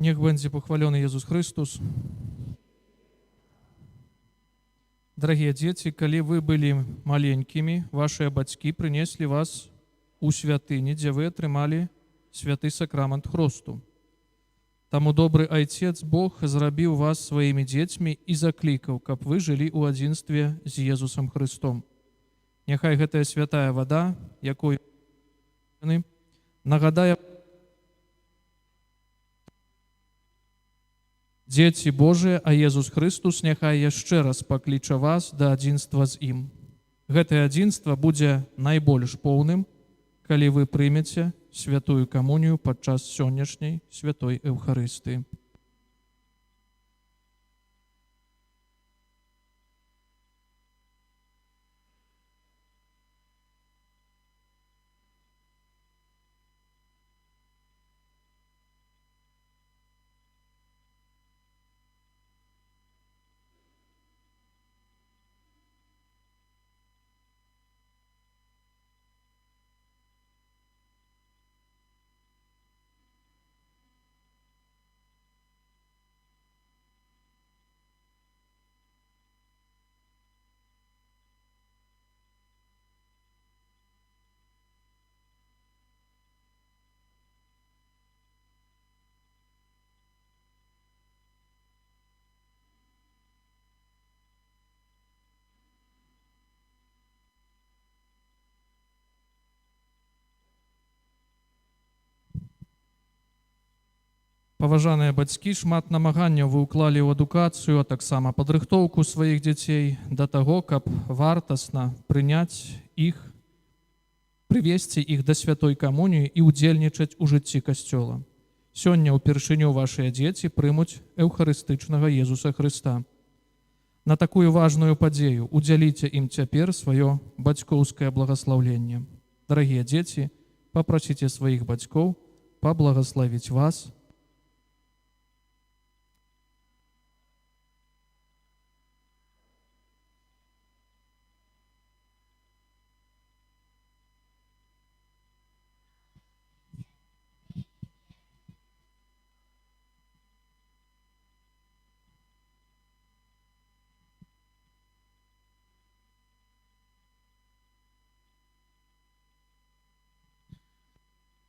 Niech będzie pochwalony Jezus Chrystus. Дорогие дети, калі вы былі маленькімі, вашыя бацькі прынеслі вас у святыні, дзе вы атрымалі святы сакрамент хросту. Таму добры Айцец Бог зрабіў вас сваімі дзецьмі і заклікаў, каб вы жылі ў адзінстве з Езусам Христом. Няхай гэтая святая вада, якой нагадае Дзеці Божыя, а Езус Христус няхай яшчэ раз пакліча вас да адзінства з ім. Гэтае адзінства будзе найбольш поўным, калі вы прымеце святую камунію падчас сённяшняй святой Эўхарыстыі. Паважаныя бацькі, шмат намаганняў вы ўклалі ў адукацыю, а таксама падрыхтоўку сваіх дзяцей да таго, каб вартасна прыняць іх, прывесці іх да святой камуніі і ўдзельнічаць у жыцці касцёла. Сёння ўпершыню вашыя дзеці прымуць эўхарыстычнага Езуса Хрыста. На такую важную падзею удзяліце ім цяпер сваё бацькоўскае благаслаўленне. Дарагія дзеці, папрасіце сваіх бацькоў паблагаславіць вас.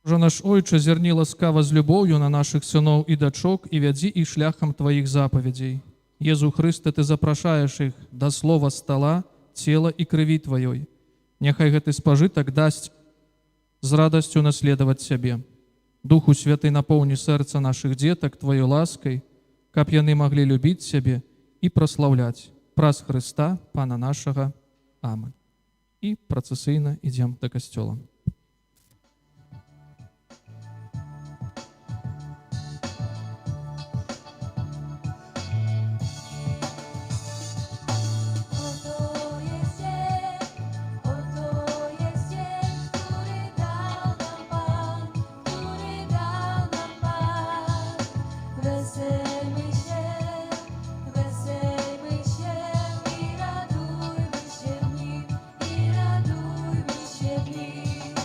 Божа наш Ойче, зерні ласкава з любов'ю на наших синоў і дачок і вядзі іх шляхам Твоих заповедей. Езу Христе, Ты запрашаеш іх да слова стола, цела і крыві Твоёй. Няхай гэты спажытак дасць з радасцю наследаваць сябе. Духу Святы напоўні сэрца нашых дзетак Твоёй ласкай, каб яны маглі любіць сябе і праслаўляць праз Хрыста, Пана нашага. Аминь. І працэсійна ідзем да касцёла. Радуйmy się w nim i radujmy się w nim.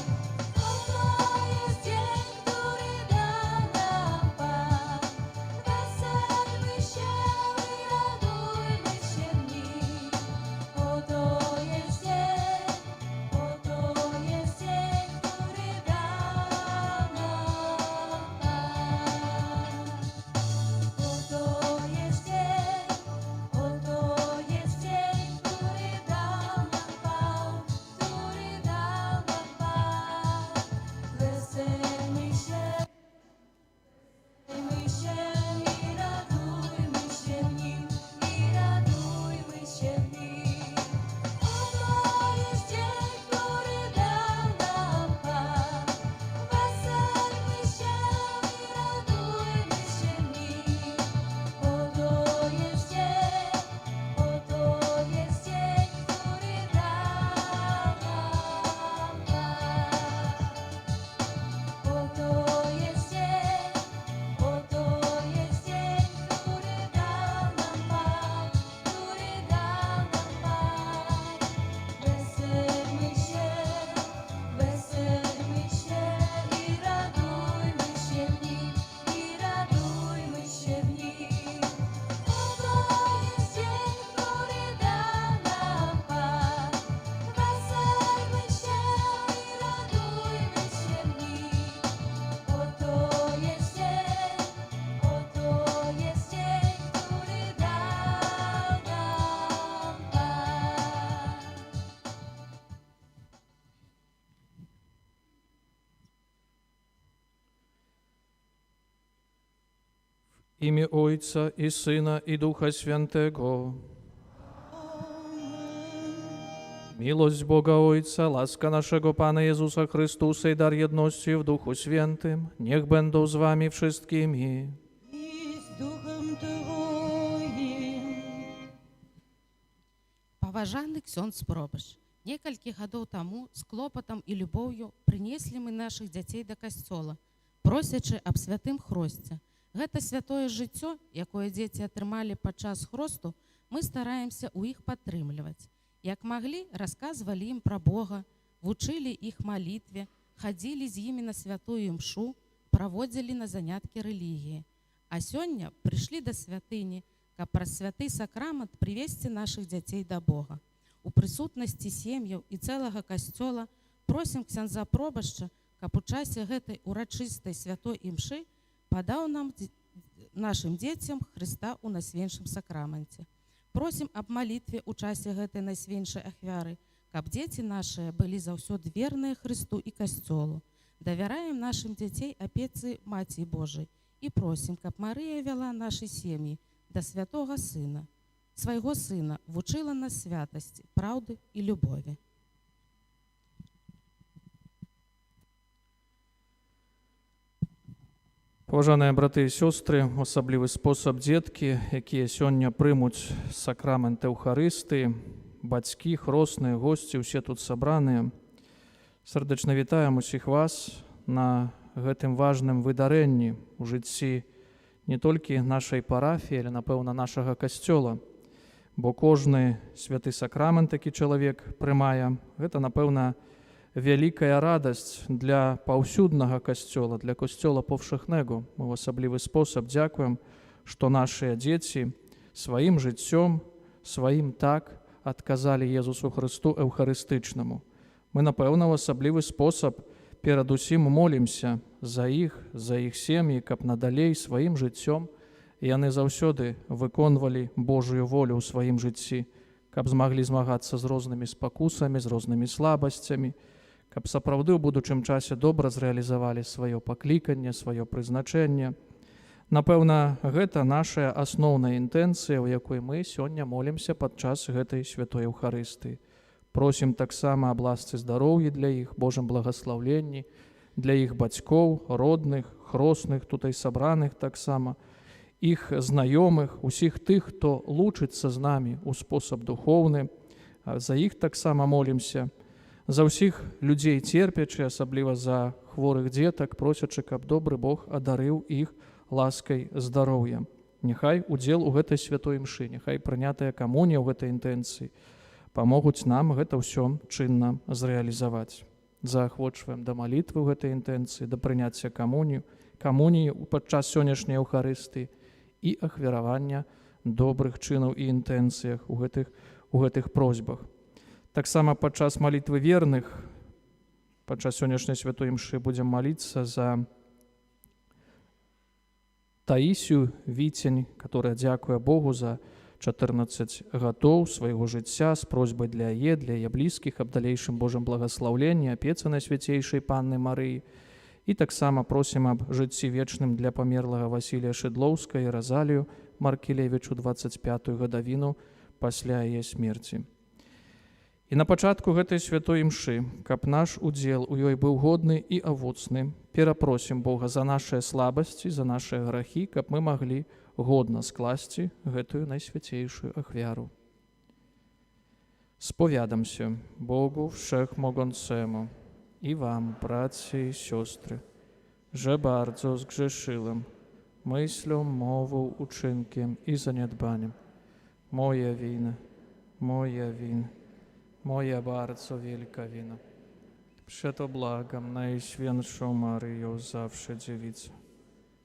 imię Ojca i Syna i Ducha Świętego. Miłość Boga Ojca, łaska naszego Pana Jezusa Chrystusa i dar jedności w Duchu Świętym, niech będą z wami wszystkimi. I z duchem Twoim. Паважаны ксёндз Пробыш, некалькі гадоў таму з клопатам і любоўю прынеслі мы нашых дзяцей да касцёла, просячы аб святым хросце. Гэта святое жыццё, якое дзеці атрымалі падчас хросту, мы стараемся ў іх падтрымліваць. Як маглі, расказвалі ім пра Бога, вучылі іх малітве, хадзілі з імі на святую імшу, праводзілі на заняткі рэлігіі. А сёння прыйшлі да святыні, каб праз святы сакрамент прывесці нашых дзяцей да Бога. У прысутнасці сем'яў і цэлага касцёла просім ксяндза Пробашча, каб у часе гэтай урачыстай святой імшы падаў нам нашым дзецям Хрыста ў найсвеншым сакраменце. Просім аб малітве ў часе гэтай найсвеншай ахвяры, каб дзеці нашыя былі заўсёды верныя Хрысту і касцёлу. Давяраем нашым дзяцей апецы Маці Божай і просім, каб Марыя вяла нашы сем'і да святога Сына, свайго Сына, вучыла нас святасці, праўды і любові. Паважаныя браты і сёстры, асаблівы спосаб дзеткі, якія сёння прымуць сакрамент Эўхарыстыі, бацькі, хросныя, госці, усе тут сабраныя. Сардэчна вітаем усіх вас на гэтым важным выдарэнні ў жыцці не толькі нашай парафіі, але, напэўна, нашага касцёла. Бо кожны святы сакрамент, які чалавек прымае, гэта, напэўна, вялікая радасць для паўсюднага касцёла, для касцёла паўшэхнага. Мы ў асаблівы спосаб дзякуем, што нашыя дзеці сваім жыццём, сваім так адказалі Езусу Хрысту эўхарыстычнаму. Мы, напэўна, ў асаблівы спосаб перадусім молімся за іх сем'і, каб надалей сваім жыццём яны заўсёды выконвалі Божую волю ў сваім жыцці, каб змаглі змагацца з рознымі спакусамі, з рознымі слабасцямі, каб сапраўды ў будучым часе добра зрэалізавалі сваё пакліканне, сваё прызначэнне. Напэўна, гэта наша асноўная інтэнцыя, у якой мы сёння молімся падчас гэтай святой Эўхарыстыі. Просім таксама аб ласцы здароўя для іх, Божым благаслаўленні, для іх бацькоў, родных, хросных, тутай сабраных таксама, іх знаёмых, усіх тых, хто лучыцца з намі ў спосаб духоўны. За іх таксама молімся. За ўсіх людзей церпячы, асабліва за хворых дзетак, просячы, каб добры Бог адарыў іх ласкай здароўя. Няхай удзел у гэтай святой імшы, няхай прынятая камунія ў гэтай інтэнцыі памогуць нам гэта ўсё чынна зрэалізаваць. Заахвочваем да малітвы ў гэтай інтэнцыі, да прыняцця камуніі падчас сённяшняй Эўхарыстыі і ахвяравання добрых чынаў і інтэнцыях у гэтых просьбах. Таксама падчас малітвы верных, падчас сённяшняй святой імшы будзем маліцца за Таісію Віцень, которая дзякуе Богу за 14 гадоў свайго жыцця з просьбай для яе блізкіх аб далейшым Божым благаслаўленні, апецы Найсвяцейшай Панны Марыі. І таксама просім аб жыцці вечным для памерлага Васілія Шыдлоўска і Разалію Маркелевічу 25-ю гадавіну пасля яе смерці. І на пачатку гэтай святой імшы, каб наш удзел у ёй быў годны і авоцны, перапросім Бога за нашыя слабасці, за нашыя грахі, каб мы маглі годна скласці гэтую найсвяцейшую ахвяру. Сповядамся Богу Wszechmogącemu i wam, bracia i siostry, że bardzo zgrzeszyłem myślą, mową, uczynkiem i zaniedbaniem. Moja wina, moja bardzo wielka wina. Przeto błagam Najświętszą Maryjo, zawsze dziewicę,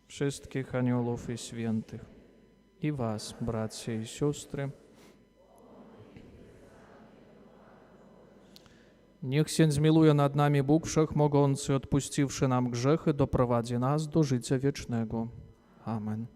wszystkich aniołów i świętych, i was, bracia i siostry. Niech się zmiłuje nad nami Bóg Wszechmogący, odpuściwszy nam grzechy, doprowadzi nas do życia wiecznego. Amen.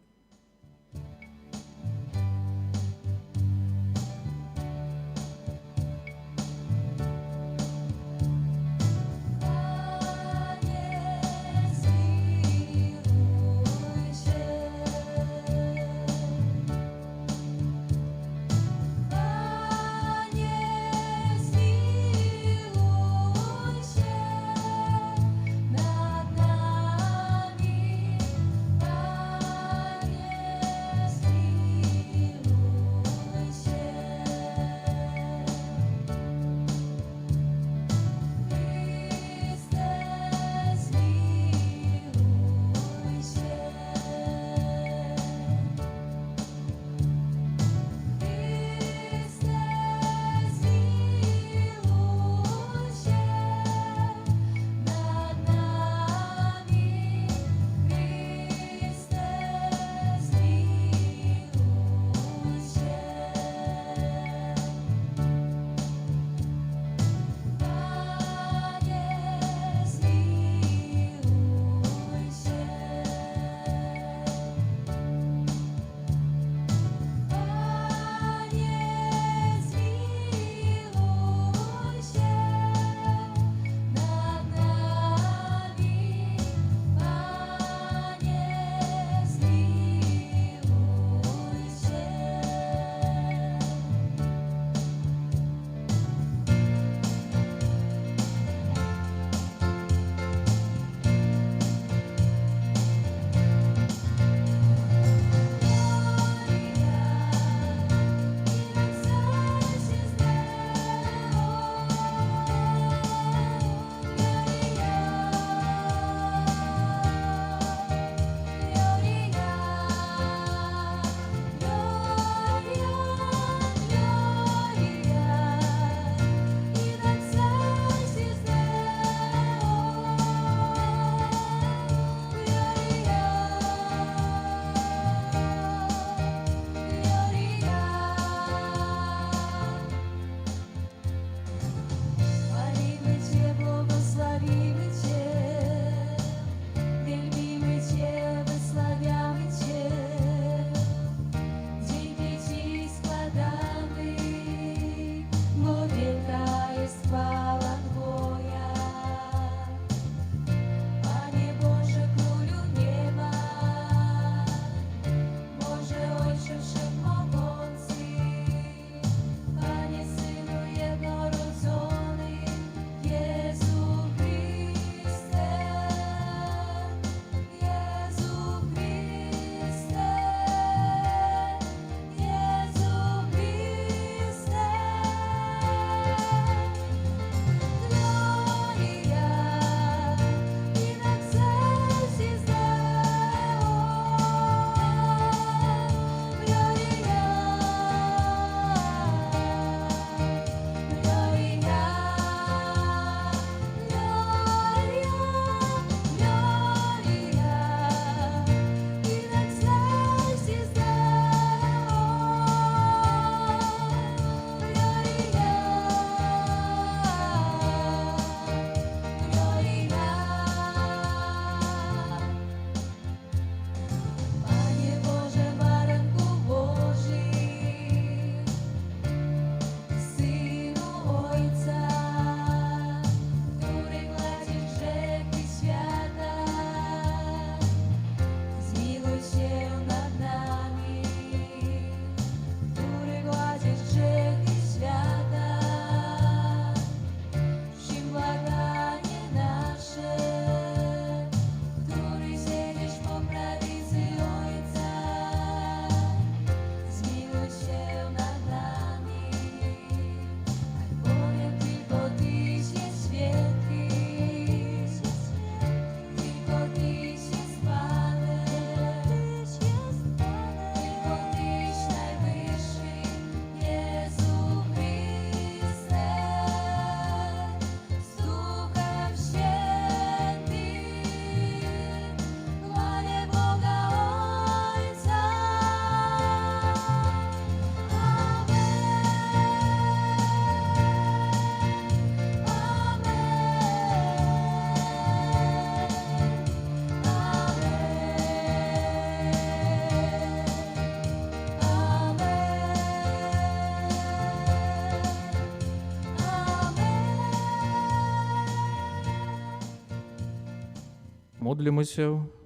Módlmy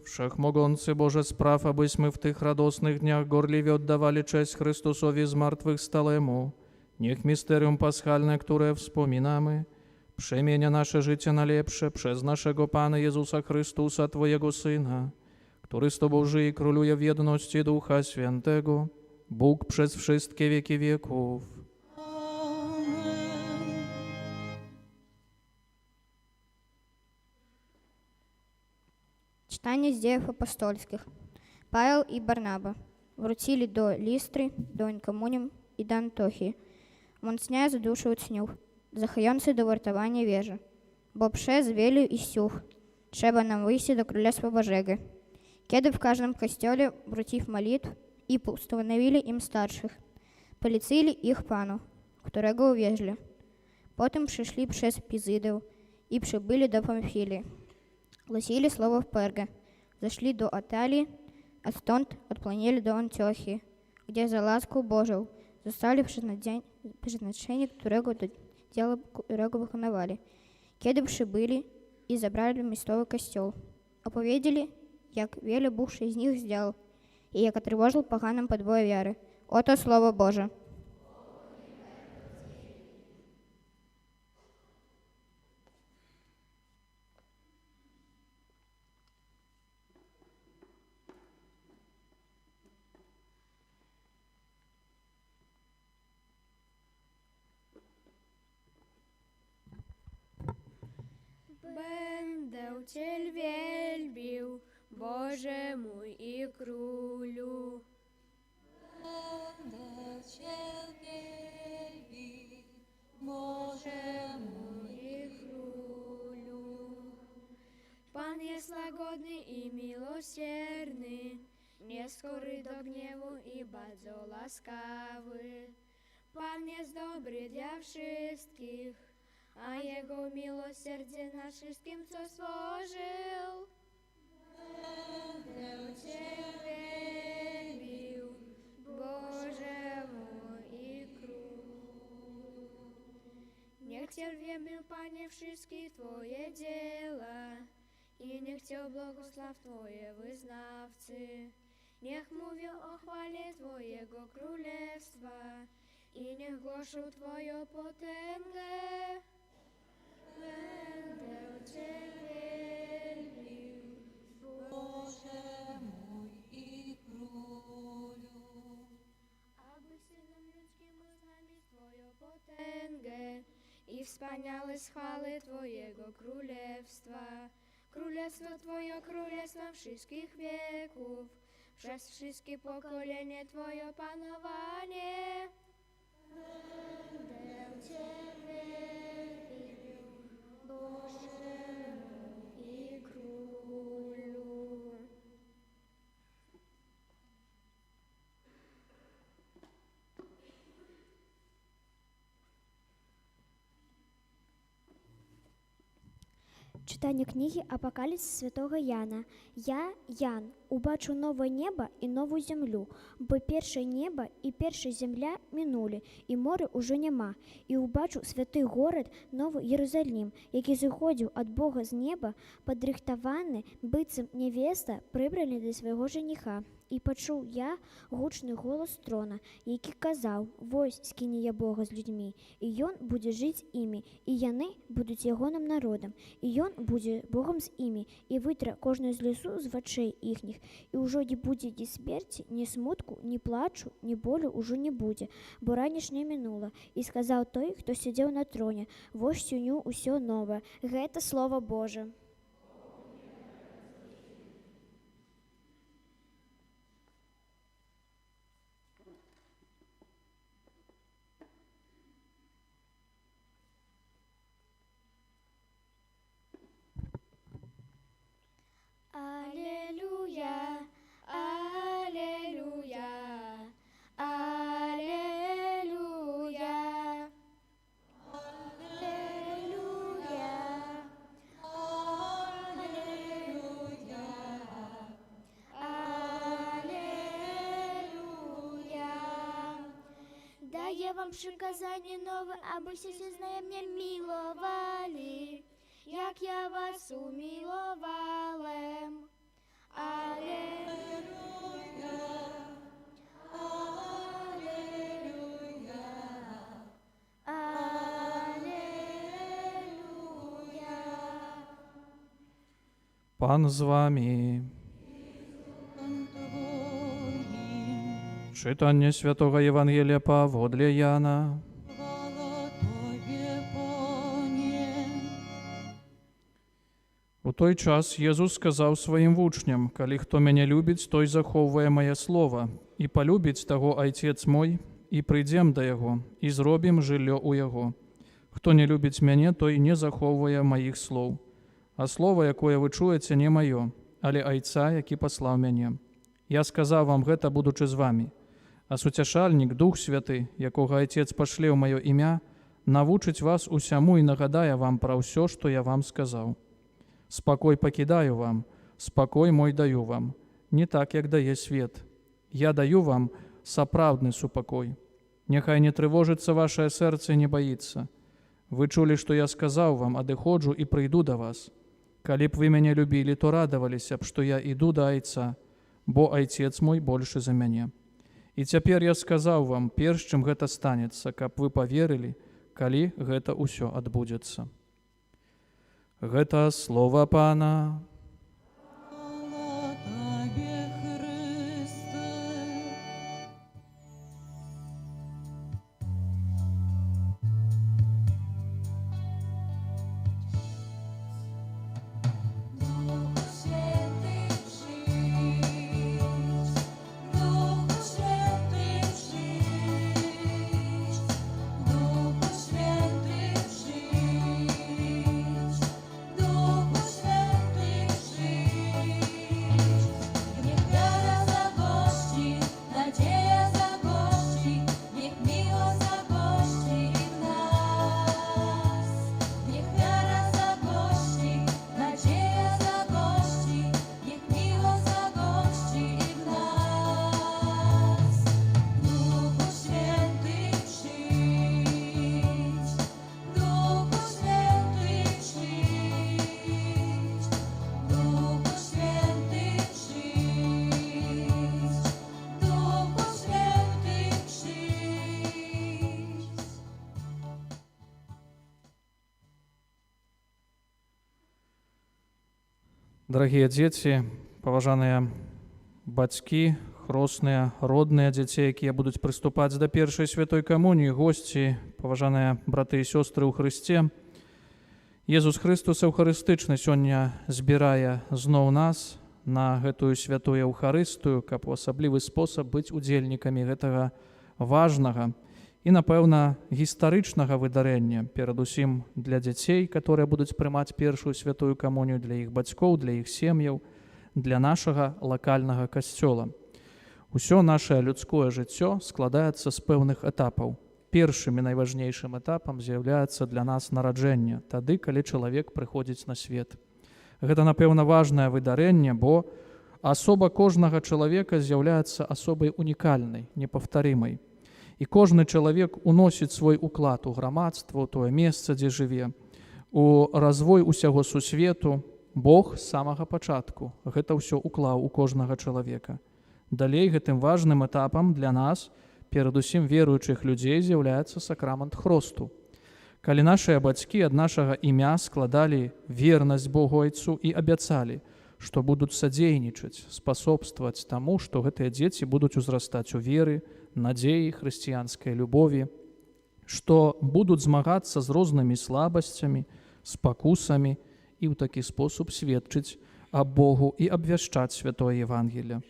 Wszechmogący Boże, spraw, abyśmy w tych radosnych dniach gorliwie oddawali cześć Chrystusowi zmartwychwstałemu. Niech misterium paschalne, które wspominamy, przemienia nasze życie na lepsze przez naszego Pana Jezusa Chrystusa, Twojego Syna, który z Tobą żyje i króluje w jedności Ducha Świętego, Bóg przez wszystkie wieki wieków. Amen. Читание с Деев апостольских. Павел и Барнаба вручили до Листры, до Инкомуним и до Антохии. Монсня задушивают снюх, захаёнцы до вартования вежа. Бо пше звелю и сюх, trzeba nam wyjść do Królestwa Bożego. Kiedy w każdym kościele, wrócił молитв, i ustanowili im starszych, polecili ich Panu, którego uwierzyli. Potem przyszli przez Pizydę i przybyli do Pamfilii. Głosili słowo w Pergę, zeszli do Atalii, a stąd odpłynęli do Antiochii, gdzie za łaską Bożą zostali przeznaczeni, którego do dzieła którego wykonywali. Kiedy przybyli i zabrali miejscowy kościół, opowiedzieli, jak wiele Bóg z nich zdjął i jak trwożył poganom podboje wiary. Oto słowo Boże. Będę Cię wielbił, Boże mój i Królu. Będę Cię wielbił, Boże mój I Królu. Pan jest łagodny i miłosierny, nie skory do gniewu i bardzo łaskawy. Pan jest dobry dla wszystkich, a Jego miłosierdzie na wszystkim, co stworzył. Będę Cię wielbił, Boże mój i Królu. Niech Cię wielbią, Panie, wszystkie Twoje dzieła i niech Cię błogosław Twoje wyznawcy. Niech mówią o chwale Twojego królestwa i niech głoszą Twoją potęgę. Będę Cię wielbił, Boże mój i Królu. aby Synem ludzkim uznali Twoją potęgę i wspaniałe chwały Twojego królestwa. Królestwo Twoje królestwem wszystkich wieków, przez wszystkie pokolenia Twoje panowanie. Będę Cię wielbił, Boże mój i Królu. Читання книги Апокаліпсис святого Яна. Я, Ян, убачу нове небо і нову землю, бо перше небо і перша земля минули, і море уже нема. І убачу святий город, новий Єрусалим, який заходив від Бога з неба, подрихтований, бицем невеста, прибраний до свого жениха. І почув я гучний голос трона, який казав: «Вось скине я Бога з людьми, і Ён буде жити з іми, і яни будуть Ягоном народом, і Ён буде Богом з іми, і витре кожну злісу з очей їхніх, і уже не буде ні смерті, ні смутку, ні плачу, ні болю уже не буде, бо ранішнє минуло. І сказав той, хто сидів на троні: «Вось сюню усё нове». Гэта слово Боже. Аллилуйя, аллилуйя, аллилуйя, аллилуйя, аллилуйя. Дає вам приказання нове, аби всі знаємне миловали. як я вас умиловалем. Пан з вами. Читання Святого Євангелія паводле Яна. У той час Єзус сказав своїм вучням: «Калі хто мяне любіць, той захоўвае мае слова, і палюбіць таго Айцец мой, і прыйдзем да яго, і зробім жыллё ў яго. Хто не любіць мяне, той не захоўвае маіх слоў. А слова, якое вы чуеце, не маё, але Айца, які паслаў мяне. Я сказаў вам гэта, будучы з вамі. А суцяшальнік, Дух Святы, якога Айцец пашле ў маё імя, навучыць вас усяму і нагадае вам пра ўсё, што я вам сказаў. Спакой пакідаю вам, спакой мой даю вам, не так, як дае свет. Я даю вам сапраўдны супакой. Няхай не трывожыцца вашае сэрца і не баіцца. Вы чулі, што я сказаў вам, адыходжу і прыйду да вас. Калі б вы мяне любілі, то радаваліся б, што я іду да Айца, бо Айцец мой большы за мяне. І цяпер я сказаў вам, перш чым гэта станецца, каб вы паверылі, калі гэта ўсё адбудзецца». Гэта слова Пана. Дарагія дзеці, паважаныя бацькі, хросныя, родныя дзяцей, якія будуць прыступаць да першай святой камуніі, госці, паважаныя браты і сёстры ў Хрысце. Езус Хрыстус Эўхарыстычны сёння збірае зноў нас на гэтую святую Эўхарыстыю, каб у асаблівы спосаб быць удзельнікамі гэтага важнага і, напэўна, гістарычнага выдарэння, перадусім для дзяцей, которые будуць прымаць першую святую камунію, для іх бацькоў, для іх сем'яў, для нашага лакальнага касцёла. Усё нашае людское жыццё складаецца з пэўных этапаў. Першым і найважнейшым этапам з'яўляецца для нас нараджэнне, тады, калі чалавек прыходзіць на свет. Гэта, напэўна, важнае выдарэнне, бо асоба кожнага чалавека з'яўляецца асобай унікальнай, непаўтарымай. І кожны чалавек уносіць свой уклад у грамадства, у тое месца, дзе жыве, у развой усяго сусвету. Бог з самага пачатку гэта ўсё уклаў у кожнага чалавека. Далей гэтым важным этапам для нас, перадусім веруючых людзей, з'яўляецца сакрамент хросту. Калі нашыя бацькі ад нашага імя складалі вернасць Богу Айцу і абяцалі, што будуць садзейнічаць, спасобстваваць таму, што гэтыя дзеці будуць узрастаць у веры, надзеі, хрысціянскай любові, што будуць змагацца з рознымі слабасцямі, спакусамі і ў такі спосаб сведчыць аб Богу і абвяшчаць святое Евангелие.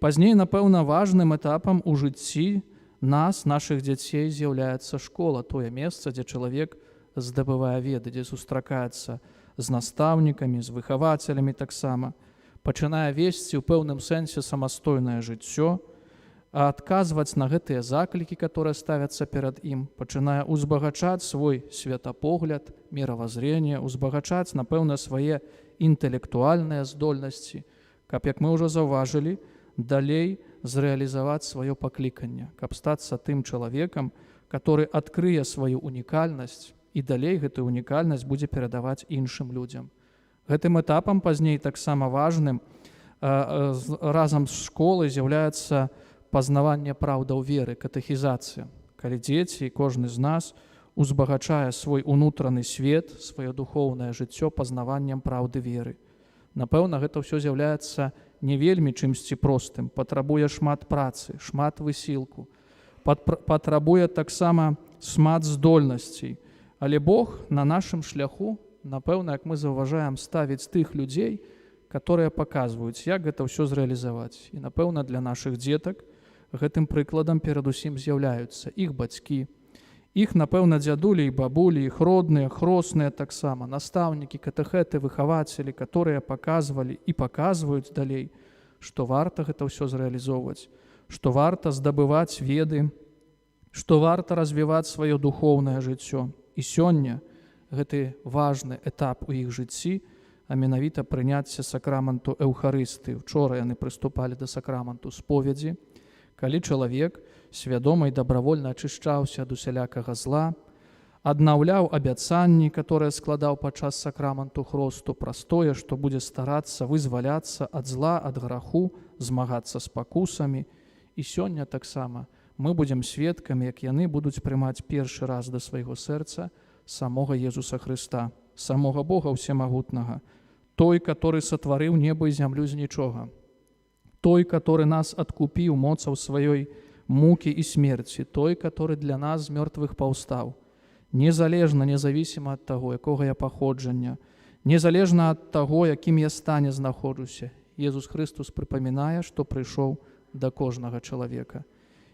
Пазней, напэўна, важным этапам у жыцці нас, нашых дзяцей, з'яўляецца школа, тое месца, дзе чалавек здабывае веды, дзе сустракаецца з настаўнікамі, з выхавацелямі таксама, пачынае весці ў пэўным сэнсе самастойнае жыццё, а адказваць на гэтыя заклікі, которые ставяцца перад ім, пачынае узбагачаць свой светапогляд, міравазрение, узбагачаць, напэўна, свае інтэлектуальныя здольнасці, каб, як мы ўжо заўважылі, далей зрэалізаваць сваё пакліканне, каб стацца тым чалавекам, который адкрые сваю унікальнасць і далей гэтую унікальнасць будзе перадаваць іншым людзям. Гэтым этапам пазней таксама важным разам з школай з'яўляецца пазнаванне праўдаў веры, катэхізацыя, калі дзеці і кожны з нас узбагачае свой унутраны свет, сваё духоўнае жыццё пазнаваннем праўды веры. Напэўна, гэта ўсё з'яўляецца не вельмі чымсьці простым, патрабуе шмат працы, шмат высілку, патрабуе таксама шмат здольнасцей. Але Бог на нашым шляху, напэўна, як мы заўважаем, ставіць тых людзей, которые паказваюць, як гэта ўсё зрэалізаваць. І, напэўна, для нашых дзетак гэтым прыкладам перадусім з'яўляюцца іх бацькі, іх, напэўна, дзядулі і бабулі, іх родныя, хросныя таксама, настаўнікі, катэхеты, выхавацелі, которые паказвалі і паказваюць далей, што варта гэта ўсё зрэалізоўваць, што варта здабываць веды, што варта развіваць сваё духоўнае жыццё. І сёння гэты важны этап у іх жыцці, а менавіта прыняцце сакраменту Эўхарыстыі. Учора яны прыступалі да сакраменту споведзі, калі чалавек свядома і дабравольна ачышчаўся ад усялякага зла, аднаўляў абяцанні, которые складаў падчас сакраменту хросту, праз тое, што будзе старацца вызваляцца ад зла, ад граху, змагацца з пакусамі. І сёння таксама мы будзем сведкамі, як яны будуць прымаць першы раз да свайго сэрца самога Езуса Хрыста, самога Бога ўсемагутнага, той, который сотворыў неба і зямлю з нічога, той, который нас адкупіў моцаў сваёй мукі і смерці, той, который для нас з мёртвых паўстаў, незалежна, независимо ад таго, якога я паходжання, незалежна ад таго, якім я стане знаходжуся. Езус Христос прыпамінае, што прыйшоў да кожнага чалавека.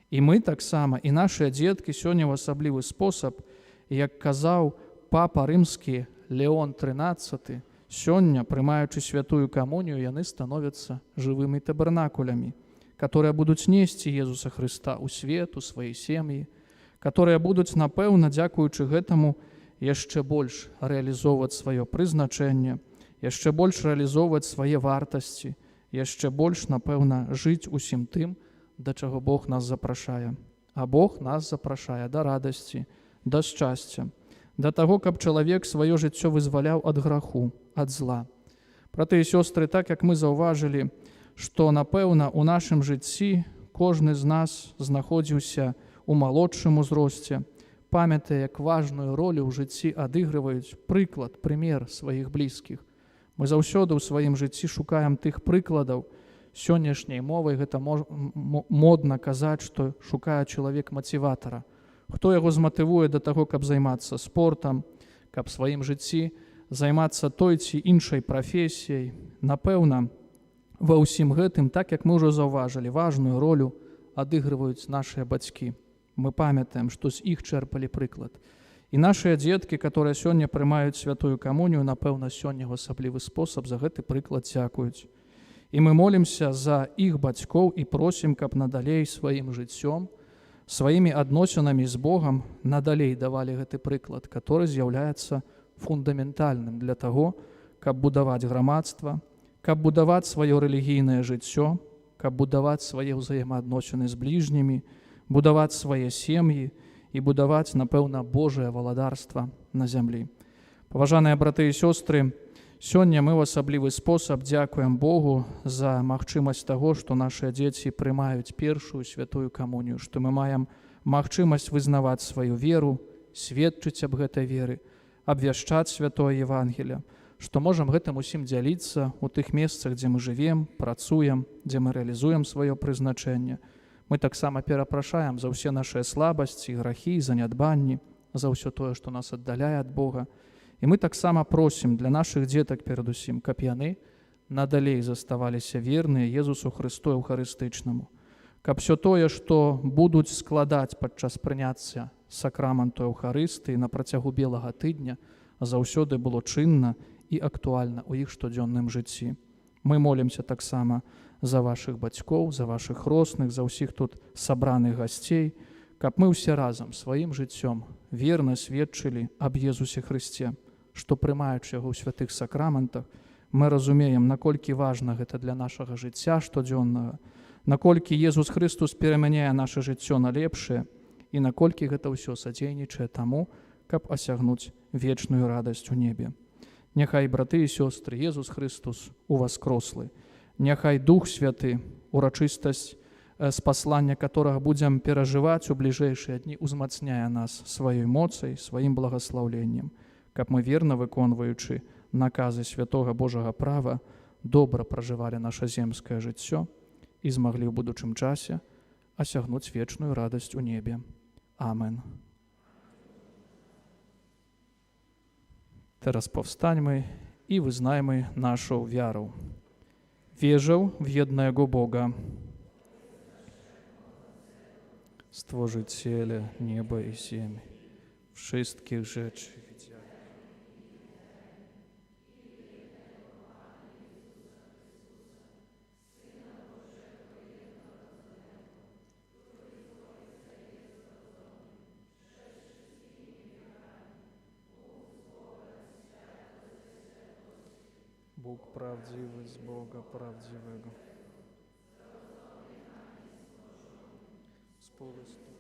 І мы таксама, і нашыя дзеткі сёння ў асаблівы спосаб, як казаў папа рымскі Леон XIII, сёння, прымаючы святую камунію, яны становяцца жывымі табернакулямі, которые будуць несці Езуса Христа ў свет, у свае сем'і, которые будуць, напэўна, дзякуючы гэтаму, яшчэ больш рэалізоўваць сваё прызначэнне, яшчэ больш рэалізоўваць свае вартасці, яшчэ больш, напэўна, жыць усім тым, да чаго Бог нас запрашае. А Бог нас запрашае да радасці, да шчасця, да таго, каб чалавек сваё жыццё вызваляў ад граху, ад зла. Браты і сёстры, так як мы заўважылі, што, напэўна, у нашым жыцці кожны з нас знаходзіўся у малодшым узросце, памятае, як важную ролю ў жыцці адыгрываюць прыклад, прымер сваіх блізкіх. Мы заўсёды ў сваім жыцці шукаем тых прыкладаў. Сённяшняй мовай гэта модна казаць, што шукае чалавек матыватара. Хто яго зматывуе да таго, каб займацца спортам, каб сваім жыцці займацца той ці іншай прафесіяй. Напэўна, ва ўсім гэтым, так як мы ўжо заўважылі, важную ролю адыгрываюць нашыя бацькі. Мы памятаем, што з іх чэрпалі прыклад. І нашыя дзеткі, которые сёння прымаюць святую камунію, напэўна, сёння ў асаблівы спосаб за гэты прыклад дзякуюць. І мы молімся за іх бацькоў і просім, каб надалей сваім жыццём, сваімі адносінамі з Богам надалей давалі гэты прыклад, который з'яўляецца фундаментальным для таго, каб будаваць грамадства, каб будаваць сваё рэлігійнае жыццё, каб будаваць свае ўзаемаадносіны з бліжнімі, будаваць свае сем'і і будаваць, напэўна, Божае валадарства на зямлі. Паважаныя браты і сёстры, сёння мы ў асаблівы спосаб дзякуем Богу за магчымасць таго, што нашыя дзеці прымаюць першую святую камунію, што мы маем магчымасць вызнаваць сваю веру, сведчыць аб гэтай веры, абвяшчаць святое Евангелие, што можам гэтым усім дзяліцца ў тых месцах, дзе мы жывем, працуем, дзе мы рэалізуем сваё прызначэнне. Мы таксама перапрашаем за ўсе нашыя слабасці, грахі, занядбанні, за ўсё тое, што нас аддаляе ад Бога. І мы таксама просім для нашых дзетак перадусім, каб яны надалей заставаліся верныя Езусу Хрысту Эўхарыстычнаму, каб все тое, што будуць складаць падчас прыняцця сакраменту Эўхарыстыі на працягу белага тыдня, заўсёды было чынна і актуальна ў іх штодзённым жыцці. Мы молімся таксама за вашых бацькоў, за вашых росных, за ўсіх тут сабраных гасцей, каб мы ўсе разам сваім жыццём верна сведчылі аб Езусе Хрысце, што прымаючы яго ў святых сакраментах, мы разумеем, наколькі важна гэта для нашага жыцця штодзённага, наколькі Езус Хрыстос перамяняе наша жыццё на лепшае і наколькі гэта ўсё садзейнічае таму, каб асягнуць вечную радасць у небе. Няхай, браты і сёстры, Езус Христус уваскрослы, няхай Дух Святы, урачыстасць спаслання которага будзем перажываць у бліжэйшыя дні, узмацняе нас сваёй моцай, сваім благаслаўленнем, каб мы, верна выконваючы наказы святога Божага права, добра пражывалі наша земскае жыццё і змаглі ў будучым часе асягнуць вечную радасць у небе. Амен. Teraz powstańmy i wyznajmy naszą wiarę. Wierzę w jednego Boga, Stworzyciela nieba i ziemi, wszystkich rzeczy widzianych. Bóg prawdziwy z Boga prawdziwego. Współwystęp.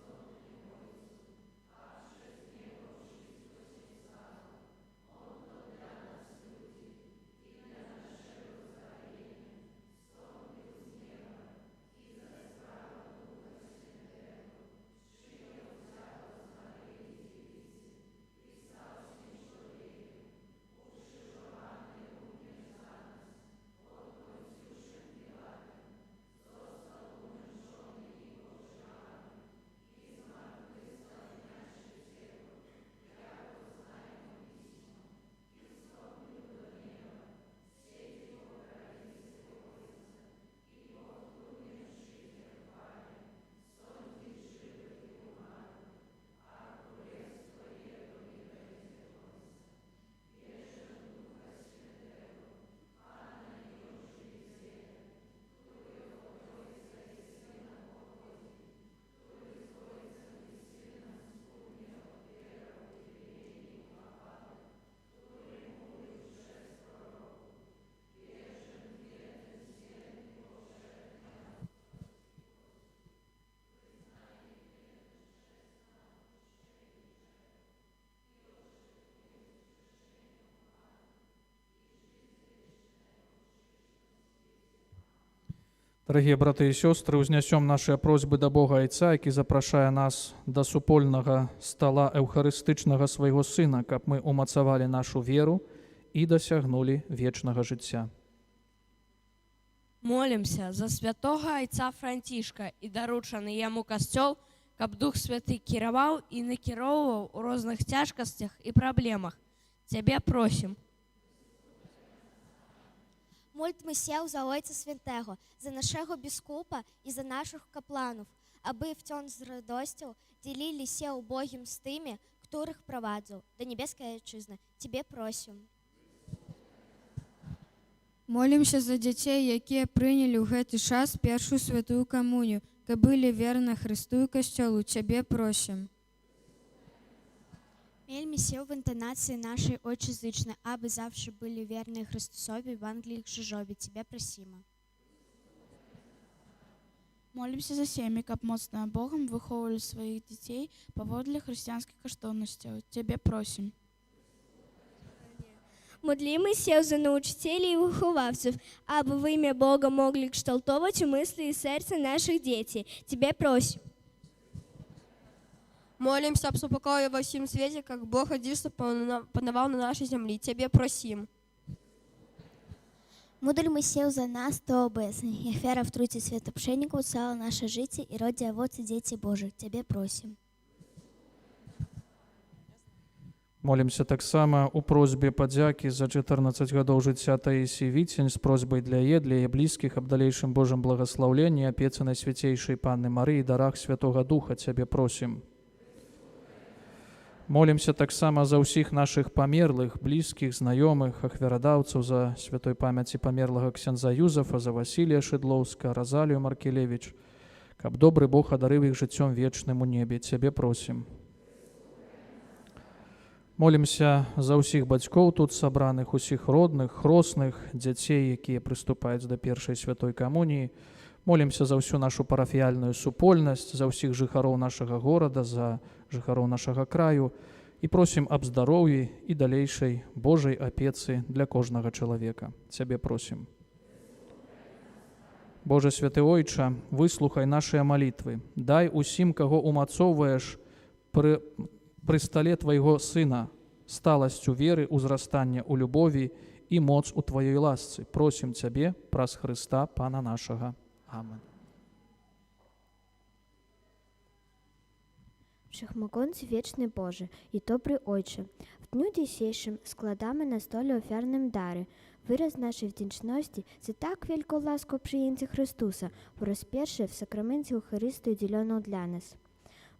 Дарагія браты і сёстры, узнясём нашыя просьбы да Бога Айца, які запрашае нас да супольнага стала эўхарыстычнага свайго Сына, каб мы умацавалі нашу веру і дасягнулі вечнага жыцця. Молімся за святого Айца Францішка і даручаны яму касцёл, каб Дух Святы кіраваў і накіроўваў у розных цяжкасцях і праблемах. Цябе просім. Мольтmy się za Ojca Świętego, za naszego biskupa i za naszych kapłanów, aby wciąż z radością dzielili się ubogim z tymi, których prowadzą do niebieskiej Ojczyzny. Ciebie prosimy. Молімся за дзяцей, якія прынялі ў гэты час першую святую камунію, каб былі верны Христу і касцёлу. Цябе просім. Мельmy się w intonacji naszej ojczyzycznej, aby zawsze byli wierni Chrystusowi, Ewangelii i Krzyżowi. Ciebie prosimy. Молімся за сем'і, каб моцныя Богам выхоўвалі сваіх дзяцей паводле хрысціянскіх каштоўнасцяў. Цябе просім. Modlimy się za nauczycieli i wychowawców, aby w imię Boga mogli kształtować myśli i serca naszych dzieci. Ciebie prosimy. Молимся об супокое во всем свете, как Бог Одесса пановал на нашей земле. Тебе просим. Módlmy się za nas, to obecnie. Niech wiara w Trójcy Świętoprzedników całe nasze życie i rodzi owoce dzieci Bożych. Ciebie prosimy. Молімся таксама у просьбе падзякі за 14 гадоў жыцця Таісіі Віцень з просьбай для яе блізкіх аб далейшым Божым благаслаўленні, апецанай свяцейшай Панны Марыі, дарах Святога Духа. Цябе просім. Молімся таксама за ўсіх нашых памерлых, блізкіх, знаёмых, ахвярадаўцаў, за святой памяці памерлага ксяндза Юзафа, за Васілія Шыдлоўска, Разалію Маркелевіч, каб добры Бог адарыў іх жыццём вечным у небе. Цябе просім. Молімся за ўсіх бацькоў тут сабраных, усіх родных, хросных, дзяцей, якія прыступаюць да першай святой камуніі. Молімся за ўсю нашу парафіяльную супольнасць, за ўсіх жыхароў нашага горада, за жыхароў нашага краю І просім аб здароўі і далейшай Божай апецы для кожнага чалавека. Цябе просім. Боже святы Ойча, выслухай нашыя малітвы. Дай усім, каго умацоўваеш пры стале Твайго Сына, сталасцю веры, узрастання ў любові і моц у Тваёй ласцы. Просім Цябе праз Хрыста, Пана нашага. Амен. Wszechmogący wieczny Boże i dobry Ojcze, w dniu dzisiejszym składamy na stole ofiarnym dary, wyraz naszej wdzięczności za tak wielką laskę przyjęcia Chrystusa po raz pierwszy w sakramencie Eucharystii udzieloną dla nas.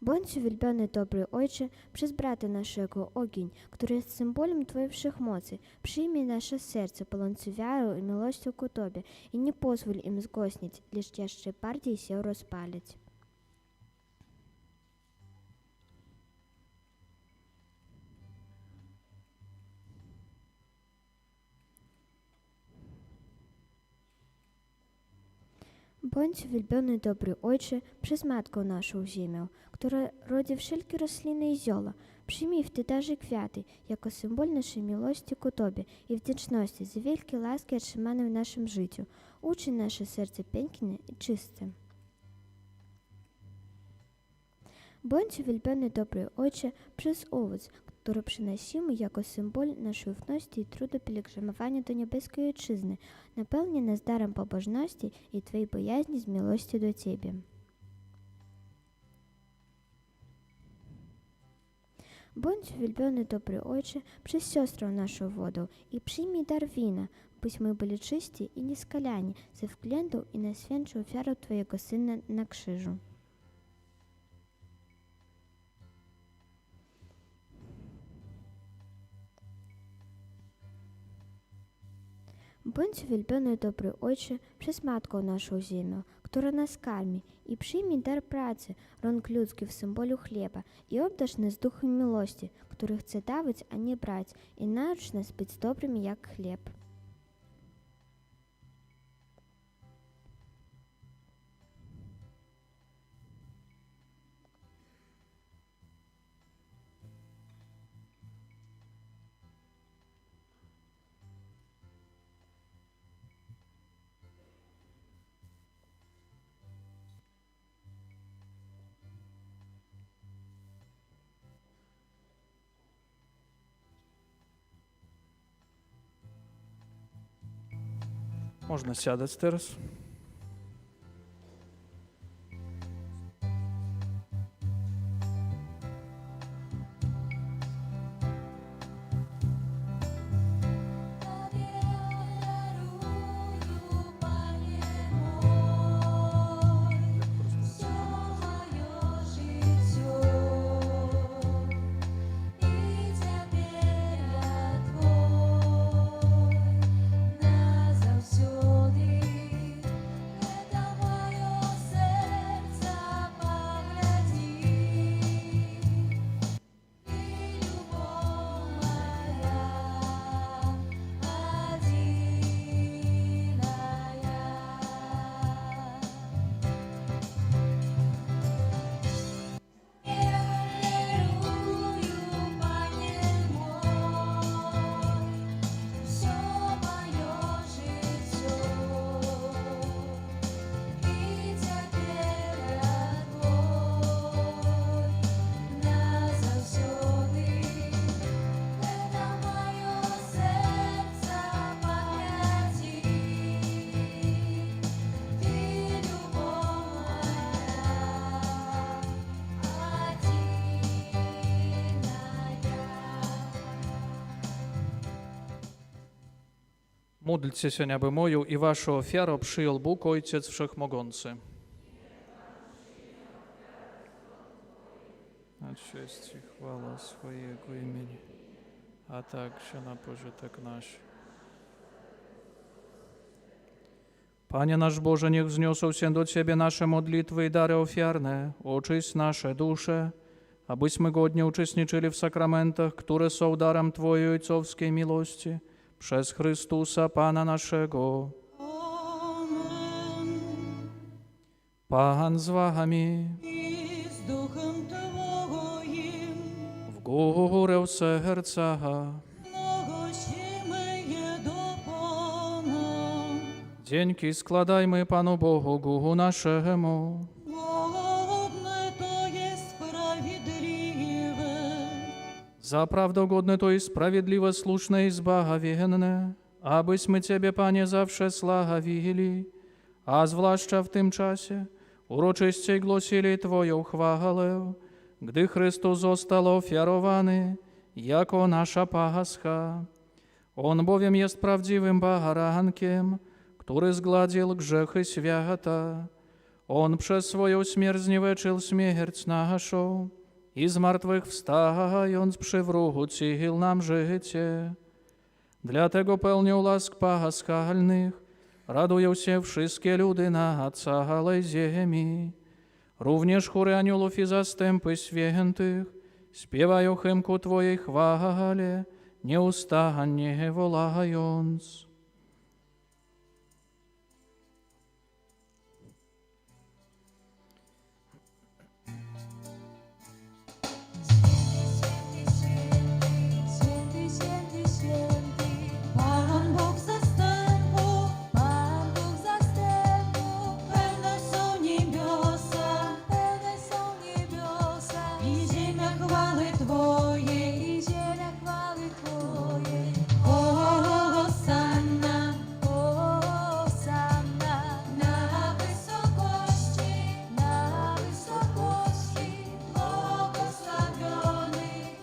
Bądź uwielbiony dobry Ojcze przez brata naszego ogień, który jest symbolem Twojej wszechmocy. Przyjmij nasze serce, pełen wiarą i miłością ku Tobie i nie pozwól im zgłosić, lecz jeszcze bardziej się rozpalić. Bądź uwielbiony dobry Ojcze przez Matkę naszą Ziemię, która rodzi wszelkie rośliny i zioła. Przyjmij w te darze kwiaty, jako symbol naszej miłości ku Tobie i wdzięczności za wielkie łaski otrzymane w naszym życiu. Uczyń nasze serce piękne i czyste. Bądź uwielbiony dobry Ojcze przez owoc, który przynosimy jako symbol naszej ufności i trudu pielgrzymowania do niebieskiej Ojczyzny. Napełnij nas darem pobożności i Twojej bojaźni z miłości do Ciebie. Bądź uwielbiony dobry Ojcze przez siostrę naszą wodą i przyjmij dar wina, byśmy byli czyści i nieskalani ze względu i na świętszą ofiarę Twojego Syna na krzyżu. Bądź uwielbiony dobry Ojcze przez Matkę naszą Ziemię, która nas karmi, i przyjmij dar pracy rąk ludzkich w symbolu chleba i obdarz nas duchem miłości, który chce dawać, a nie brać, i naucz nas być dobrymi jak chleb. Можна сядаць teraz. Módlcie się, aby moją i waszą ofiarę przyjął Bóg Ojciec Wszechmogący. Na cześć i chwała swojego imienia, a także na pożytek nasz. Panie nasz Boże, niech wzniosą się do Ciebie nasze modlitwy i dary ofiarne, oczyść nasze dusze, abyśmy godnie uczestniczyli w sakramentach, które są darem Twojej ojcowskiej miłości, przez Chrystusa Pana naszego. Amen. Pan z wami. I z duchem Twoim. W Górę serca. Многощимые до Пана. Dzięki składajmy Panu Bogu naszemu. Богоугодное то есть справедливое. За правдогодне то и справедливо, слушне и збагавенне, abyśmy Ciebie, Panie, zawsze slawili, a zwłaszcza w tym czasie uroczyście głosili Twoją chwałę, gdy Chrystus został ofiarowany jako nasza Pascha. On bowiem jest prawdziwym barankiem, który zgładził grzechy świata. On przez swoją śmierć zniweczył śmierć naszą i zmartwychwstając przywrócił nam życie. Dlatego pełnią łask paschalnych radują się wszystkie ludy na całej ziemi. Również chóry aniołów i zastępy świętych śpiewają hymn ku Twojej chwale, nieustannie wołając. Święty, święty, święty, Pan Bóg zastępów, Pan Bóg zastępów. Pełne są niebiosa, i ziemia chwały Twojej, Hosanna, Hosanna, na wysokości,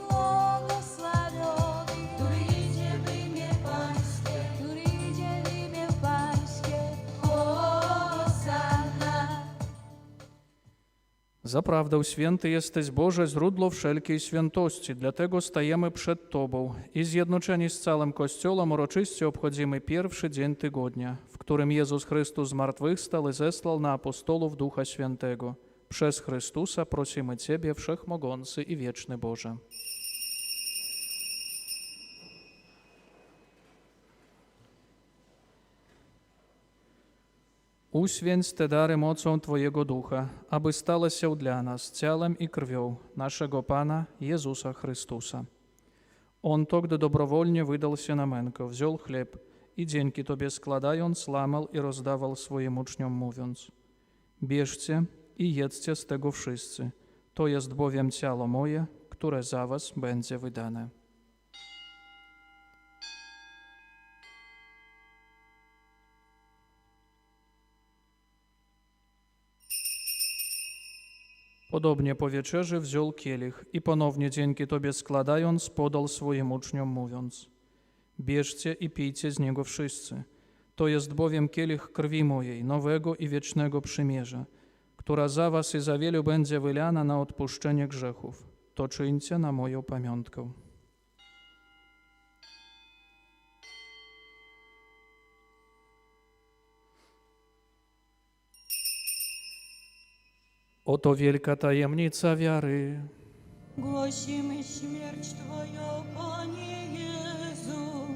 błogosławiony, który idzie w imię Pańskie, Hosanna. Zaprawdę święty jesteś Boże, źródło wszelkiej świętości, dlatego stajemy przed Tobą i zjednoczeni z całym Kościołem uroczyście obchodzimy pierwszy dzień tygodnia, w którym Jezus Chrystus zmartwychwstał i zesłał na apostolów Ducha Świętego. Przez Chrystusa prosimy Ciebie, Wszechmogący i Wieczny Boże. Uświęć te dary mocą Twojego Ducha, aby stały się dla nas ciałem i krwią naszego Pana Jezusa Chrystusa. On to, gdy dobrowolnie wydał się na mękę, wziął chleb i dzięki Tobie składając, łamał i rozdawał swoim uczniom, mówiąc: bierzcie i jedzcie z tego wszyscy, to jest bowiem ciało moje, które za was będzie wydane. Podobnie po wieczerzy wziął kielich i ponownie dzięki Tobie składając, podał swoim uczniom, mówiąc: bierzcie i pijcie z niego wszyscy. To jest bowiem kielich krwi mojej, nowego i wiecznego przymierza, która za was i za wielu będzie wylana na odpuszczenie grzechów. To czyńcie na moją pamiątkę. Oto wielka tajemnica wiary. Głosimy śmierć Twoją, Panie Jezu,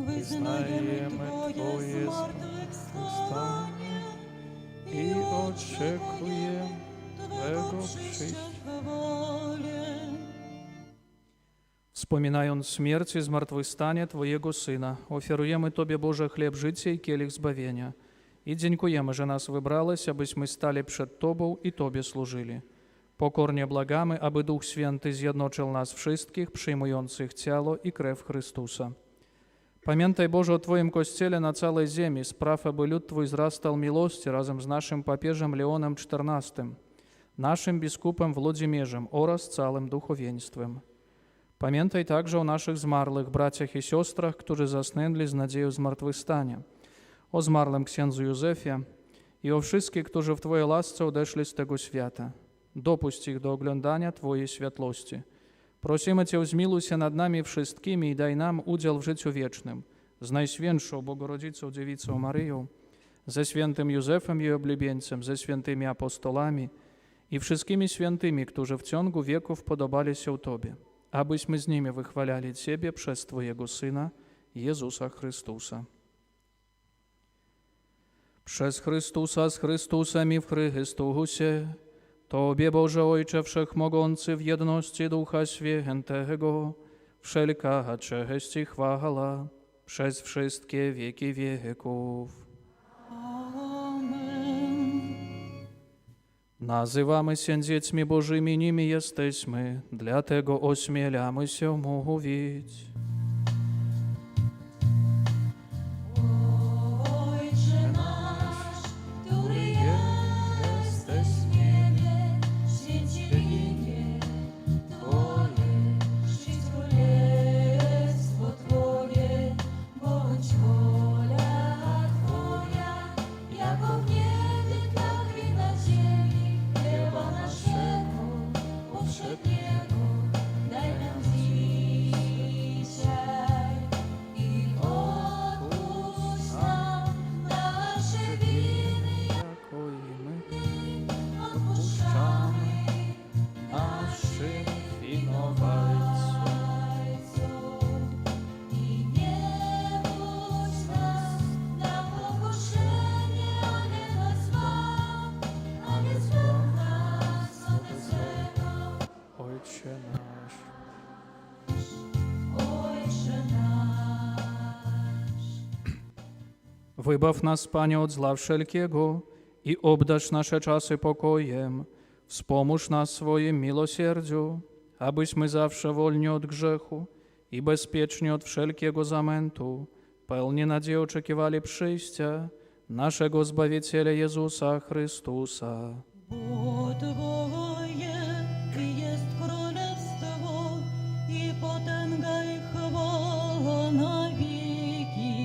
wyznajemy Twoje zmartwychwstanie i oczekujemy Twego przyjścia w chwale. Wspominając śmierć i zmartwychwstanie Twojego Syna, ofiarujemy Tobie, Boże, chleb życia i kielich zbawienia. I dziękujemy, że nas wybrałeś, abyśmy stali przed Tobą i Tobie służyli. Pokornie błagamy, aby Duch Święty zjednoczył nas wszystkich, przyjmujących ciało i krew Chrystusa. Pamiętaj, Boże, o Twoim Kościele na całej ziemi, spraw, aby lud Twój wzrastał miłości razem z naszym papieżem Leonem XIV, naszym biskupem Włodzimierzem oraz całym duchowieństwem. Pamiętaj także o naszych zmarłych braciach i siostrach, którzy zasnęli z nadzieją zmartwychwstania, o zmarłym księdzu Józefie i o wszystkich, którzy w Twojej łasce odeszli z tego świata. Dopuść ich do oglądania Twojej światłości. Prosimy Cię, zmiłuj się nad nami wszystkimi i daj nam udział w życiu wiecznym z Najświętszą Bogorodzicą Dziewicą Maryją, ze świętym Józefem jej oblubieńcem, ze świętymi apostolami i wszystkimi świętymi, którzy w ciągu wieków podobali się Tobie, abyśmy z nimi wychwalali Ciebie przez Twojego Syna, Jezusa Chrystusa. Przez Chrystusa, z Chrystusem i w Chrystusie, Tobie, Boże Ojcze Wszechmogący, w jedności Ducha Świętego, wszelka cześć i chwała przez wszystkie wieki wieków. Amen. Nazywamy się dziećmi Bożymi, nimi jesteśmy, dlatego ośmielamy się mówić. Ojcze nasz, który jesteś w niebie, święć się imię Twoje, przyjdź królestwo Twoje, bądź wola Twoja, jako w niebie, tak i na ziemi. Chleba naszego powszedniego daj nam dzisiaj i odpuść nam nasze winy, Jako i my odpuszczamy naszym winowajcom. i nie wódź nas na pokuszenie, ale nas zbaw nas ode złego. Ojcze nasz, Ojcze nasz. wybaw nas, Panie, od zła wszelkiego i obdarz nasze czasy pokojem. Wspomóż nas swoim miłosierdziu, abyśmy zawsze wolni od grzechu i bezpieczni od wszelkiego zamętu, pełni nadziei oczekiwali przyjścia naszego Zbawiciela Jezusa Chrystusa. Bo Twoje jest królestwo i potęga i chwała na wieki.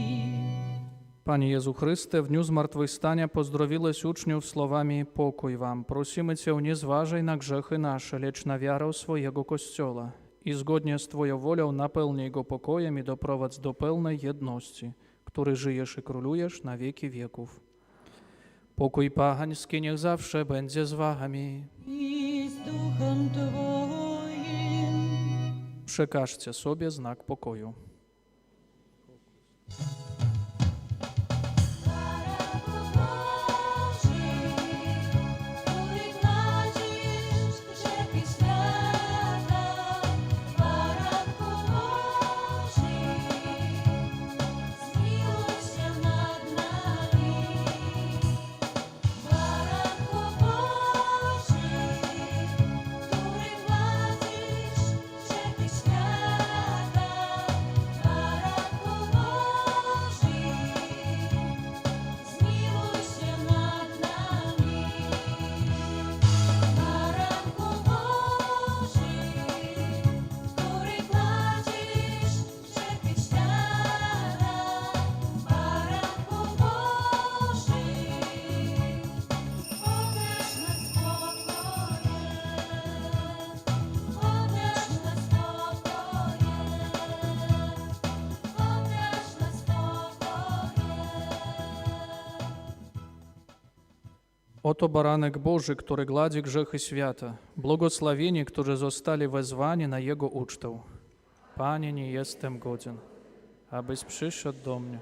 Panie Jezu Chryste, w dniu zmartwychwstania pozdrowiłeś uczniów słowami „Pokój wam”. Prosimy Cię, nie zważaj na grzechy nasze, lecz na wiarę swojego Kościoła i zgodnie z Twoją wolą napełnij go pokojem i doprowadź do pełnej jedności, który żyjesz i królujesz na wieki wieków. Pokój Pański niech zawsze będzie z wami. I z duchem Twoim. Przekażcie sobie znak pokoju. Oto baranek Boży, który gładzi grzechy świata. Błogosławieni, którzy zostali wezwani na Jego ucztę. Panie, nie jestem godzien, abyś przyszedł do mnie,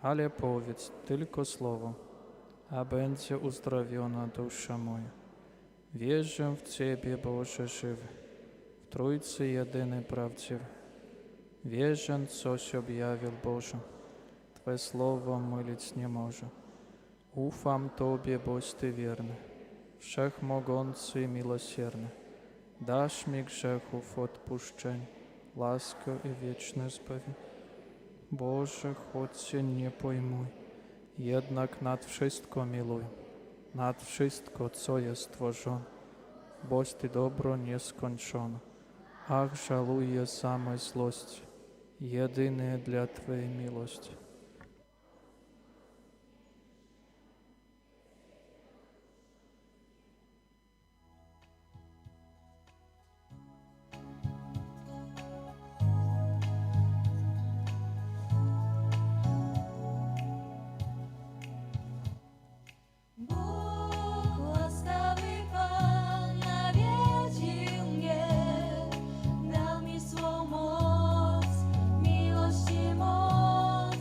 ale powiedz tylko słowo, a będzie uzdrowiona dusza moja. Wierzę w Ciebie, Boże żywy, w Trójcy jedyny prawdziwy. Wierzę, coś objawił Boże, Twe słowo mylić nie może. Ufam Tobie, boś Ty wierny, wszechmogący i miłosierny. Dasz mi grzechów odpuszczenie, laskę i wieczne zbawienie. Boże, choć się nie pojmuj, jednak nad wszystko miluj, nad wszystko, co jest stworzone, boś Ty dobro nieskończone. Ach, żaluję samej złości, jedynie dla Twojej miłości. Bóg łaskawy Pan nawiedził mnie, dał mi swą moc, miłość i moc.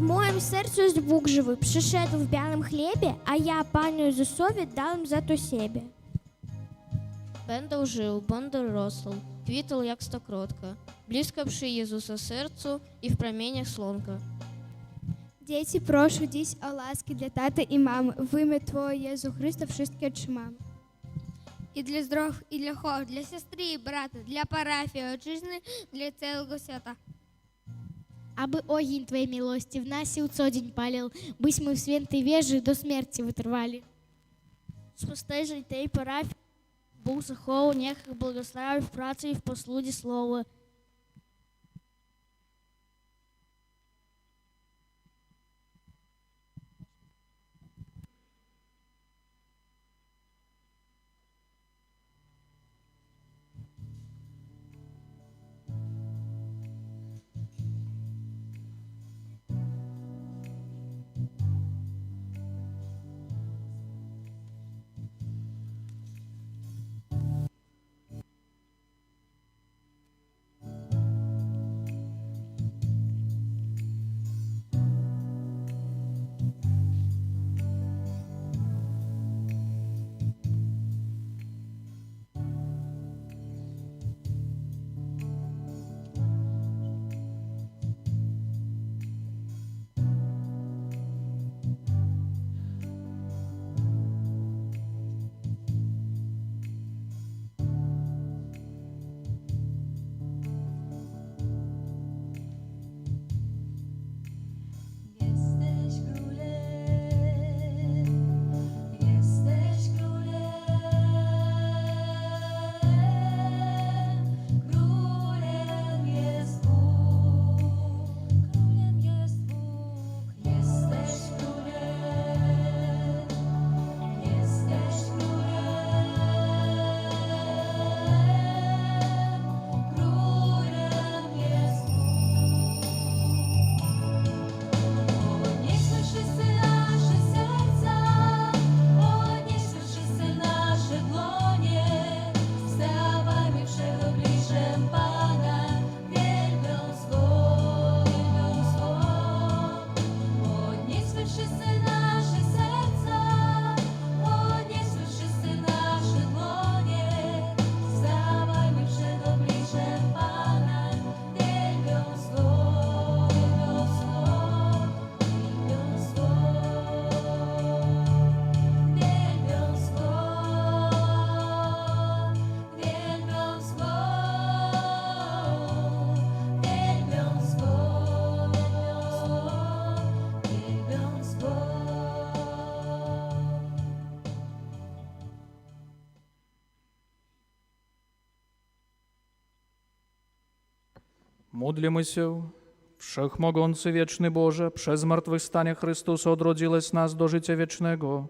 моем сердце есть Бог живый, пришедł в белом хлебе, а я, паню Ісусові, дал им за то себе. Będę żył, będę rosł, kwitł jak stokrotka, blisko przy Jezusa sercu i w promieniach słonka. Дети, прошу дись о ласке для таты и мамы, в имя Твое, Иисус Христа, wszystkie trzymamy. І для здоров, і для хор, для сестри і брата, для парафії, отчизни, для цілого свята. Aby ogień Twojej miłości w nas i co dzień palił, byśmy w świętej wierze do śmierci wytrwali. Спостережень tej парафії Бог заховав, niech їх благословив в праці і в послуді слова. Módlmy Wszechmogący wieczny Boże, przez zmartwychwstanie Chrystusa odrodziłeś nas do życia wiecznego.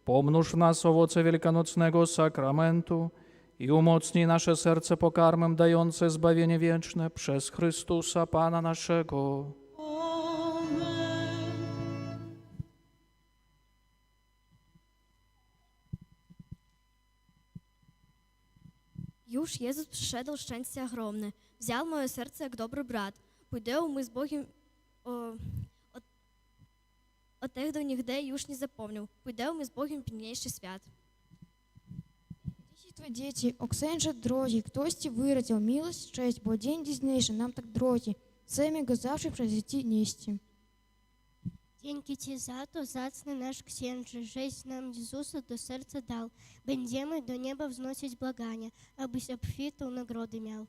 Pomnóż w nas owoce wielkanocnego sakramentu i umocnij nasze serce pokarmem dające zbawienie wieczne przez Chrystusa Pana naszego. Już Jezus przyszedł szczęście ogromne, wziął moje serce jak dobry brat. Pójdę my z Bogiem od tego nigdy już nie zapomniał. Pójdę my z Bogiem piękniejszy świat. Дети, Оксенже дороги, ktoś выразил милость, честь, бо день дізнейший нам так дороги, всеми гозавши произойти нести. Dzięki Ci za to, zacny nasz księży, żeś nam Jezusa do serca dał. Będziemy do nieba wznosić błagania, abyś obfitą nagrody miał.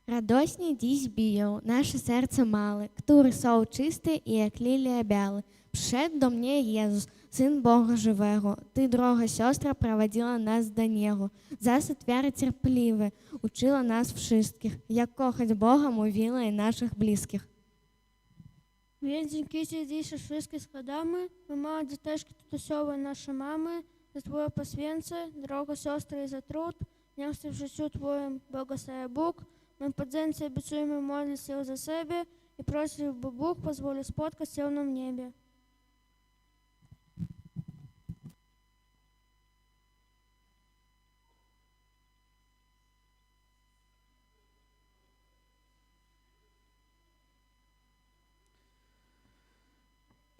Радосні дісь біял, наше серце мале, który są czysty i jak lilia biały. Przyszedł do mnie Jezus, Syn Boga żywego. Ty, droga siostra, prowadziła nas do Niego. Zasad wiary cierpliwy, uczyła nas wszystkich, jak kochać Boga, mówiła i naszych bliskich. Więc dzięki Ci dziś wszystkie składamy, my małe dzieciaki tutusiowe nasze mamy, za Twoje poświęcenie, droga siostra i za trud, niech w życiu Twoim błogosławi Bóg. Мы подземцы обещаем молиться за себя и просим, бы Бог позволил споткать в темном небе.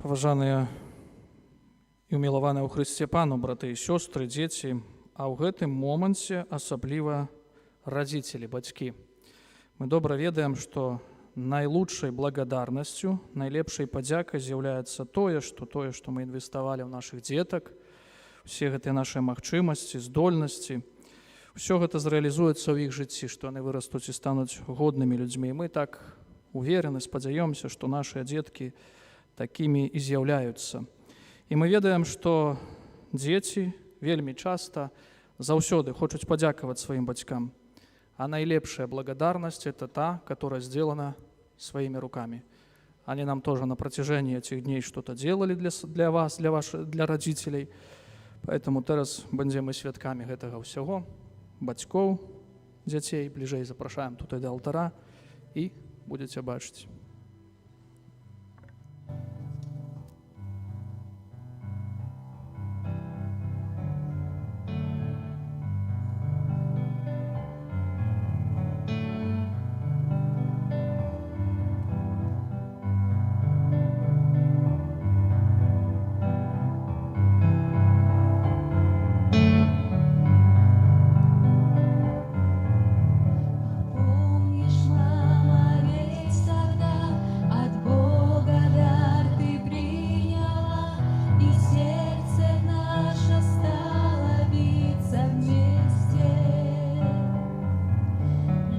Паважаныя і ўмілаваныя ў Хрысце Пану, браты і сёстры, дзеці, а ў гэтым моманце асабліва родзіцелі, бацькі. Мы добра ведаем, што найлучшай благодарнасцю, найлепшай падзякай з'яўляецца тое, што мы інвеставалі ў нашых дзетак, усе гэтыя нашыя магчымасці, здольнасці, ўсё гэта зрэалізуецца ў іх жыцці, што яны вырастуць і стануць годнымі людзьмі. І мы так уверены, спадзяёмся, што нашыя дзеткі такімі і з'яўляюцца. І мы ведаем, што дзеці вельмі часта заўсёды хочуць падзякаваць сваім бацькам. А найлепшая благодарность – это та, которая сделана своими руками. Они нам тоже на протяжении этих дней что-то делали для вас, для родителей. Поэтому teraz будем мы святками гэтага ўсяго. Бацькоў, дзяцей бліжэй запрашаем тутай да алтара і будете бачыць. Помнишь, мама, ведь тогда от Бога дар ты приняла, и сердце наше стало биться вместе.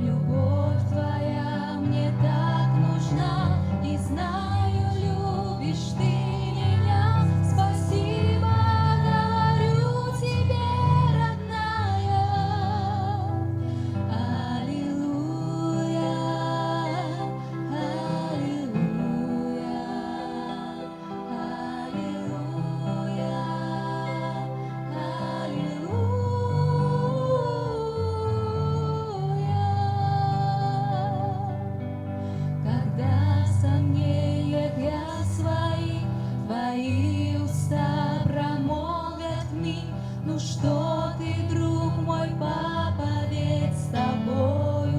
Любовь твоя мне так нужна, и знаю, любишь ты меня. Спасибо говорю тебе, родная. Аллилуйя, аллилуйя, аллилуйя. Когда в сомнениях я твои уста промолвят мне, ну что ты, друг мой, папа, ведь с тобою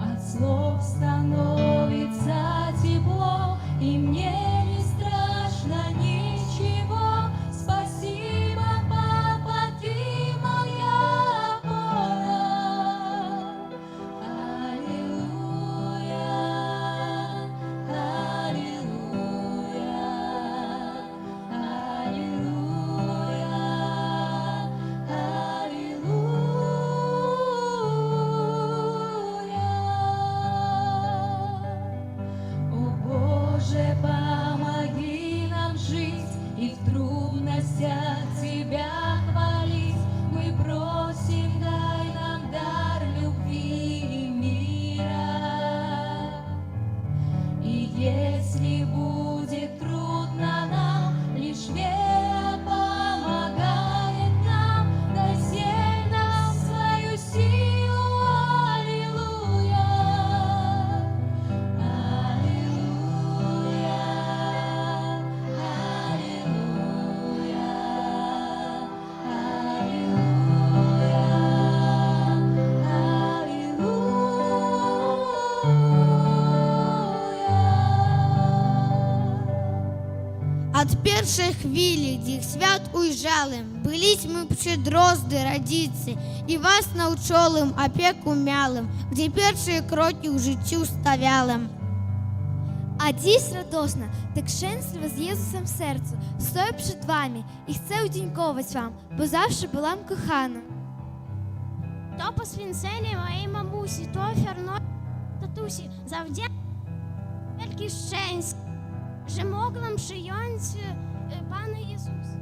от слов становится тепло, и мне не страшно ничего. Спасибо, папа, ты моя опора. Аллилуйя, аллилуйя, аллилуйя, аллилуйя. О Боже, помоги нам жить и в трудностях Тебя хвалить. Мы просим, дай нам дар любви и мира. И если будет трудно нам, лишь вера помогает нам. Дай сей нам свою силу. Аллилуйя, аллилуйя, аллилуйя, Ад першай хвілі, дзе свят уйжалым, быліць мы пчедрозды радзіцы, і вас наўчолым апеку мялым, где першыя крокі ў жыццю ставялым. А dziś радосна, так szczęśliwa z Jezusem w sercu, stoję przed wami i chcę udziękować wam, bo zawsze byłam kochana. To poświęcenie mojej mamusi, to ofiarność tatusi, zawdzięczam wielkie szczęście, że mogłam przyjąć Pana Jezusa.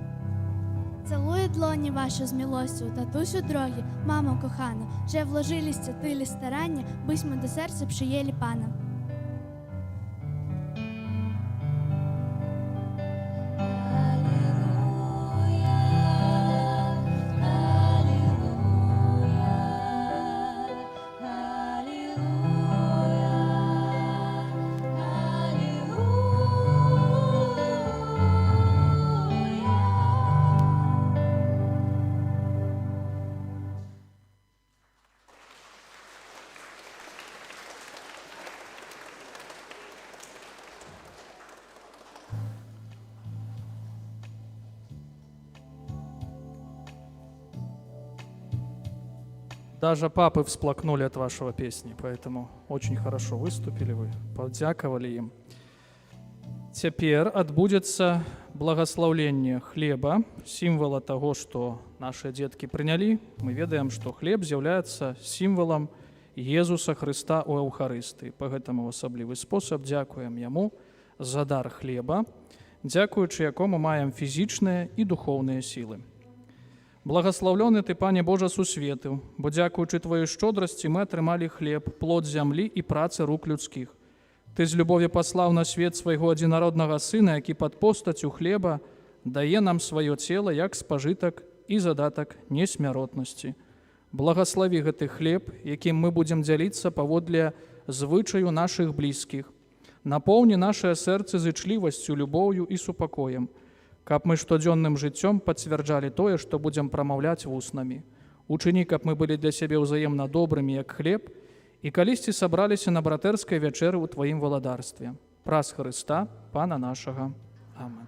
Цілую длоні вашу з милостю, татусю дорогі, мамо кохана, вже вложилися тилі старання, бись ми до серця приєлі пана. Даже папы всплакнули от вашего песни, поэтому очень хорошо выступили вы, поддяковали им. Цяпер адбудзецца благословление хлеба, символа того, что наши детки приняли. Мы ведаем, что хлеб является символом Иисуса Христа у Эўхарыстыі. По гэтаму асаблівы спосаб дзякуем Яму за дар хлеба, дзякуючы якому маем фізічныя і духоўныя сілы. Благословлены ты, Пане Божа сусвету, бо дзякуючы Твоей шчодрасці мы атрымалі хлеб, плод зямлі і працы рук людскіх. Ты з любові паслаў на свет свайго адзінароднага Сына, які пад постацю хлеба дае нам сваё цела як спажытак і задатак несмяротнасці. Благослови гэты хлеб, якім мы будзем дзяліцца паводле звычаю нашых блізкіх. Напоўні нашае сэрцы зычлівасцю, любоўю і супакоем, каб мы штодзённым жыццём пацвярджалі тое, што будзем прамаўляць вуснамі. Учыні, каб мы былі для сябе ўзаемна добрымі, як хлеб, і калісьці сабраліся на братэрскай вячэры ў Тваім валадарстве. Праз Хрыста, Пана нашага. Амен.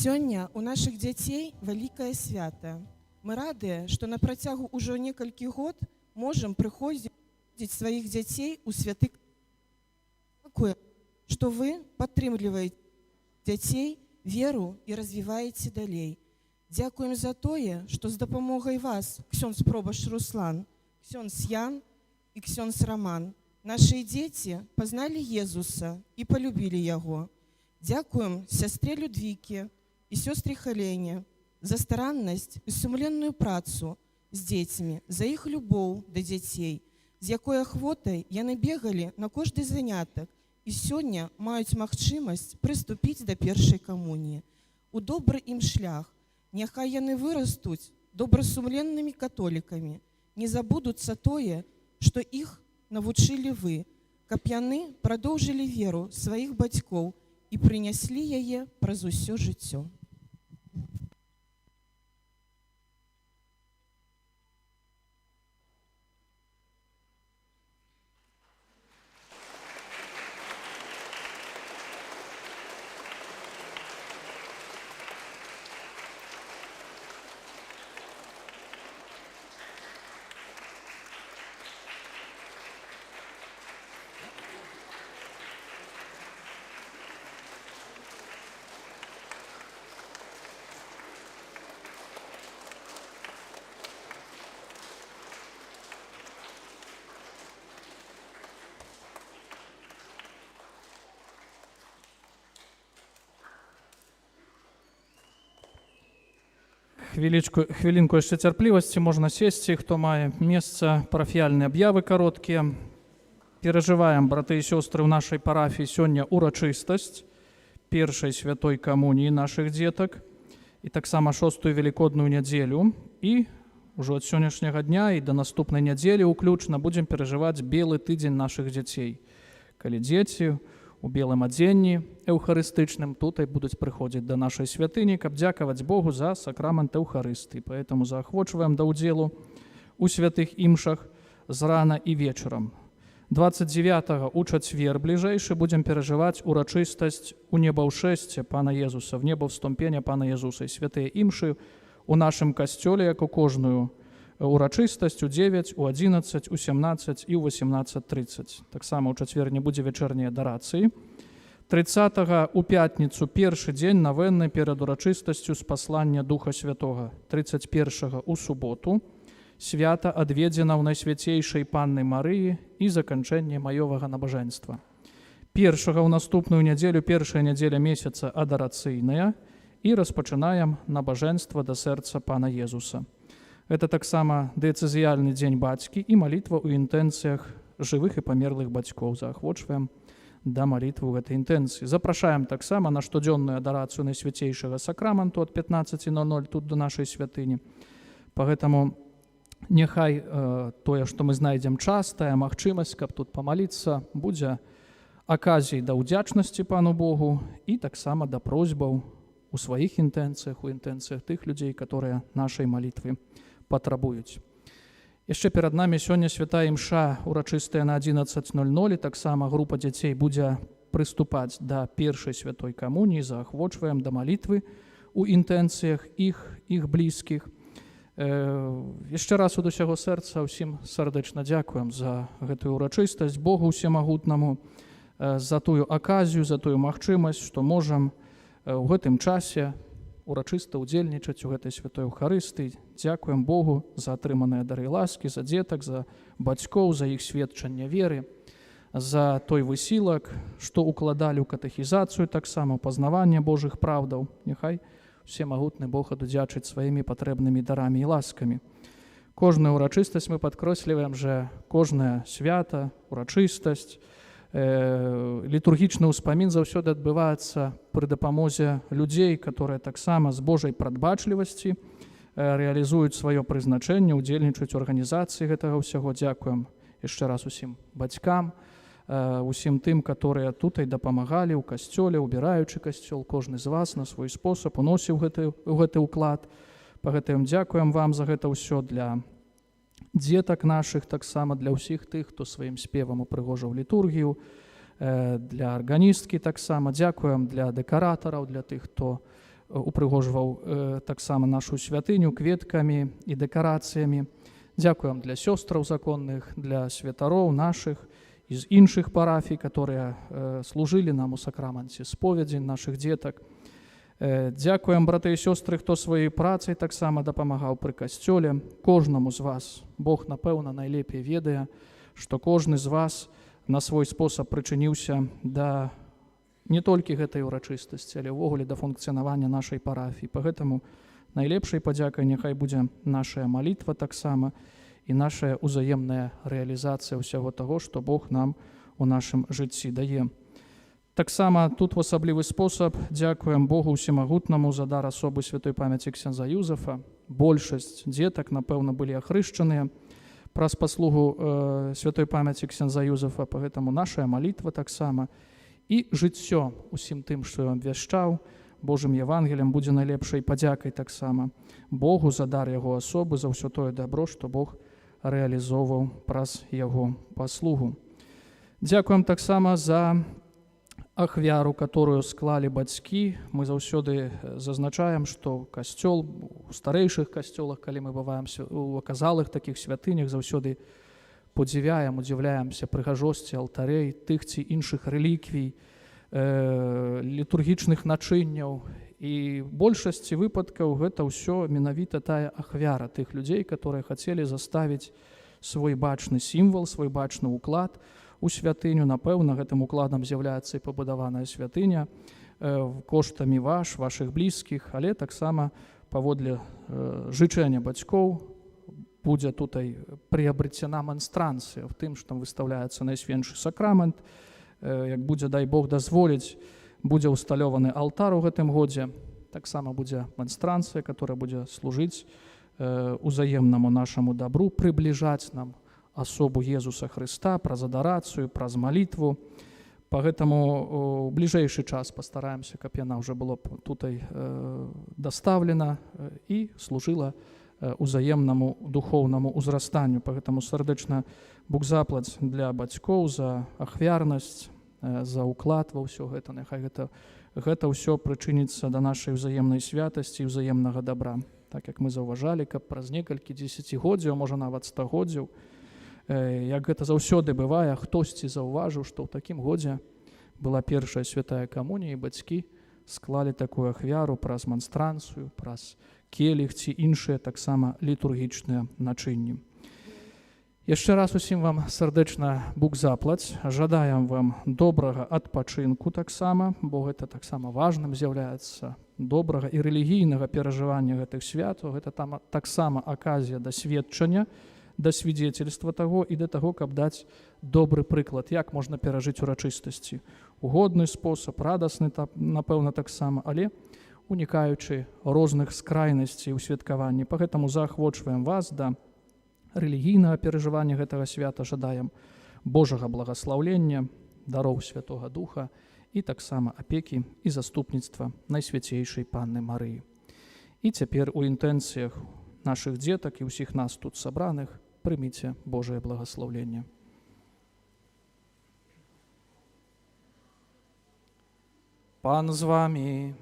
Сёння у наших дзяцей вялікае свята. Мы радыя, што на працягу ўжо некалькі год можам прыходзіць сваіх дзяцей у святы. Дзякуем, што вы падтрымліваеце дзяцей веру і развіваеце далей. Дзякуем за тое, што з дапамогай вас, ксёндз пробашч Руслан, ксёндз Ян і ксёндз Раман, нашыя дзеці пазналі Езуса і палюбілі яго. Дзякуем сястре Людвікі і сёстры Халене за стараннасць і сумленную працу з дзецьмі, за іх любоў да дзяцей, з якой ахвотай яны бегалі на кожны занятак і сёння маюць магчымасць прыступіць да першай камуніі. У добры ім шлях, няхай яны вырастуць добрасумленнымі католікамі, не забудуцца тое, што іх навучылі вы, каб яны прадоўжылі веру сваіх бацькоў і прыняслі яе праз усё жыццё. Хвілінку яшчэ цярплівасці, можна сесці, хто мае месца, парафіяльныя аб'явы кароткія. Перажываем, браты і сёстры, ў нашай парафіі сёння урачыстасць першай святой камуніі нашых дзетак і таксама 6-ю велікодную нядзелю. І ўжо ад сённяшняга дня і да наступнай нядзелі ўключна будзем перажываць белы тыдзень нашых дзяцей. Калі дзеці у белым адзенні эўхарыстычным тутай будуць прыходзіць да нашай святыні, каб дзякаваць Богу за сакрамент эўхарыстыі. Поэтому заахвочваем да ўдзелу у святых імшах зрана і вечарам. 29-го у чацвер бліжэйшы будзем перажываць урачыстасць у небаўшэсце Пана Езуса, в небаўступення Пана Езуса і святыя імшы у нашым касцёле, як у кожную урачыстасць у 9, у 11, у 17 і у 18:30. Таксама ў чацвер не будзе вечэрняй адарацыі. 30-го у пятніцу першы дзень навенны перад урачыстасцю спаслання Духа Святога. 31-го у суботу свята адведзена ў Найсвяцейшай Панны Марыі і заканчэнне маёвага набажэнства. 1-го ў наступную нядзелю, першая нядзеля месяца адарацыйная, і распачынаем набажэнства да сэрца Пана Езуса. Это таксама дыяцэзіяльны дзень бацькі і малітва ў інтэнцыях жывых і памерлых бацькоў. Заахвочваем да малітвы ў гэтай інтэнцыі. Запрашаем таксама на штодзённую адарацыю Найсвяцейшага сакраменту ад 15:00 тут до нашай святыні. Пагэтаму няхай тое, што мы знайдзем час, тая магчымасць, каб тут памаліцца, будзе аказіяй да ўдзячнасці Пану Богу і таксама да просьбаў у сваіх інтэнцыях, у інтэнцыях тых людзей, которые нашай малітвы патрабуюць. Яшчэ перад намі сёння святая імша урачыстая на 11:00, таксама група дзяцей будзе прыступаць да першай святой камуніі, заахвочваем да малітвы у інтэнцыях іх блізкіх. Яшчэ раз ад усяго сэрца ўсім сардэчна дзякуем за гэтую урачыстасць Богу ўсемагутнаму, за тую аказію, за тую магчымасць, што можам у гэтым часе урачыста ўдзельнічаць у гэтай святой Эўхарыстыі. Дзякуем Богу за атрыманыя дары ласкі, за дзетак, за бацькоў, за іх сведчанне веры, за той высілак, што укладалі ў катэхізацыю, таксама ў пазнаванне Божых праўдаў. Няхай усемагутны Бог адудзячыць сваімі патрэбнымі дарамі і ласкамі. Кожную урачыстасць мы падкрэсліваем, że кожнае свята, урачыстасць, літургічны ўспамін заўсёды адбываецца пры дапамозе людзей, которые таксама з Божай прадбачлівасці рэалізуюць сваё прызначэнне, удзельнічаюць у арганізацыі гэтага ўсяго. Дзякуем яшчэ раз усім бацькам, усім тым, которые тутай дапамагалі ў касцёле, убіраючы касцёл. Кожны з вас на свой спосаб уносіў гэты ўклад. Пагэтым дзякуем вам за гэта ўсё, для дзетак нашых, таксама для ўсіх тых, хто сваім спевам упрыгожыў літургію, для арганісткі таксама. Дзякуем для дэкаратараў, для тых, хто упрыгожваў таксама нашу святыню кветкамі і дэкарацыямі. Дзякуем для сёстраў законных, для святароў нашых і з іншых парафій, которые служылі нам у сакраменце споведзі нашых дзетак. Дзякуем, браты і сёстры, хто сваёй працай таксама дапамагаў пры касцёле. Кожнаму з вас Бог, напэўна, найлепей ведае, што кожны з вас на свой спосаб прычыніўся да не толькі гэтай урачыстасці, але ўвогуле да функцыянавання нашай парафіі. Па гэтаму найлепшай падзякай няхай будзе нашая малітва таксама і наша ўзаемная рэалізацыя ўсяго таго, што Бог нам у нашым жыцці дае. Таксама тут в асаблівы спосаб дзякуем Богу ўсемагутнаму за дар асобы святой памяці ксяндза Юзафа. Большасць дзетак, напэўна, былі ахрышчаныя праз паслугу святой памяці ксяндза Юзафа, па гэтаму нашая малітва таксама і жыццё усім тым, што ён абвяшчаў Божым Евангелем, будзе найлепшай падзякай таксама Богу за дар яго асобы, за ўсё тое дабро, што Бог рэалізоўваў праз яго паслугу. Дзякуем таксама за ахвяру, которую склалі бацькі. Мы заўсёды зазначаем, што касцёл у старэйшых касцёлах, калі мы бываем у аказалых такіх святынях, заўсёды удзіўляемся прыгажосці алтарей, тых ці іншых рэліквій, літургічных начынняў. І большасці выпадкаў гэта ўсё менавіта тая ахвяра тых людзей, которые хацелі заставіць свой бачны сімвал, свой бачны ўклад у святыню. Напэўна, гэтым укладам з'яўляецца і пабудаваная святыня коштамі вашых блізкіх, але таксама паводле жычэння бацькоў будзе тутай прыабрэцена манстранцыя в тым, што там выстаўляецца найсвятейшы сакрамент. Як будзе, дай Бог дазволіць, будзе ўсталёваны алтар у гэтым годзе. Таксама будзе манстранцыя, которая будзе служыць узаемнаму нашаму дабру, прыбліжаць нам асобу Езуса Хрыста праз адарацыю, праз малітву. Па гэтаму у бліжэйшы час пастараемся, каб яна ўжо было тутай дастаўлена і служыла узаемнаму духоўнаму ўзрастанню. Па гэтаму сардэчна богзаплаць для бацькоў за ахвярнасць, за ўклад ва ўсё гэта. Няхай гэта ўсё прычыніцца да нашай узаемнай святасці і ўзаемнага дабра. Так як мы заўважалі, каб праз некалькі дзесяцігоддзяў, можа нават стагоддзяў, як гэта заўсёды бывае, хтосьці заўважыў, што ў такім годзе была першая святая камунія, і бацькі склалі такую ахвяру праз манстранцыю, праз келіх ці іншыя таксама літургічныя начынні. Яшчэ раз усім вам сардэчна богзаплаць. Жадаем вам добрага адпачынку таксама, бо гэта таксама важным з'яўляецца, добрага і рэлігійнага перажывання гэтых святаў. Гэта таксама аказія да сведчання, да свідзецельства таго і да таго, каб даць добры прыклад, як можна перажыць урачыстасці. Угодны спосаб, радасны, напэўна, таксама, але унікаючы розных скрайнасцей у святкаванні. Па гэтаму заахвочваем вас да рэлігійнага перажывання гэтага свята, жадаем Божага благаслаўлення, дароў Святога Духа і таксама апекі і заступніцтва Найсвяцейшай Панны Марыі. І цяпер у інтэнцыях нашых дзетак і ўсіх нас тут сабраных прыміце Божае благаслаўленне. Пан з вамі.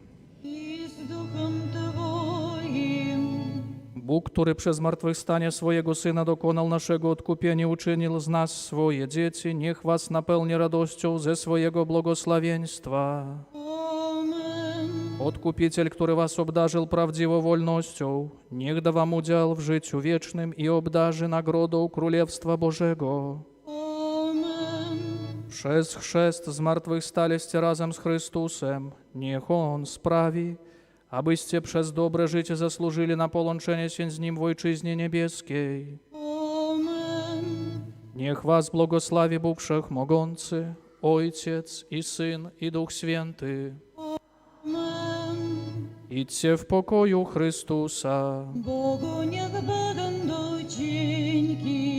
Bóg, który przez zmartwychwstanie swojego Syna dokonał naszego odkupienia, uczynił z nas swoje dzieci, niech was napełni radością ze swojego błogosławieństwa. Amen. Odkupiciel, który was obdarzył prawdziwą wolnością, niech da wam udział w życiu wiecznym i obdarzy nagrodą Królestwa Bożego. Amen. Przez chrzest zmartwychwstaliście razem z Chrystusem, niech On sprawi, abyście przez dobre życie zasłużyli na połączenie się z Nim w Ojczyźnie Niebieskiej. Amen. Niech was błogosławi Bóg Wszechmogący, Ojciec i Syn i Duch Święty. Amen. Idźcie w pokoju Chrystusa. Bogu niech będą dzięki.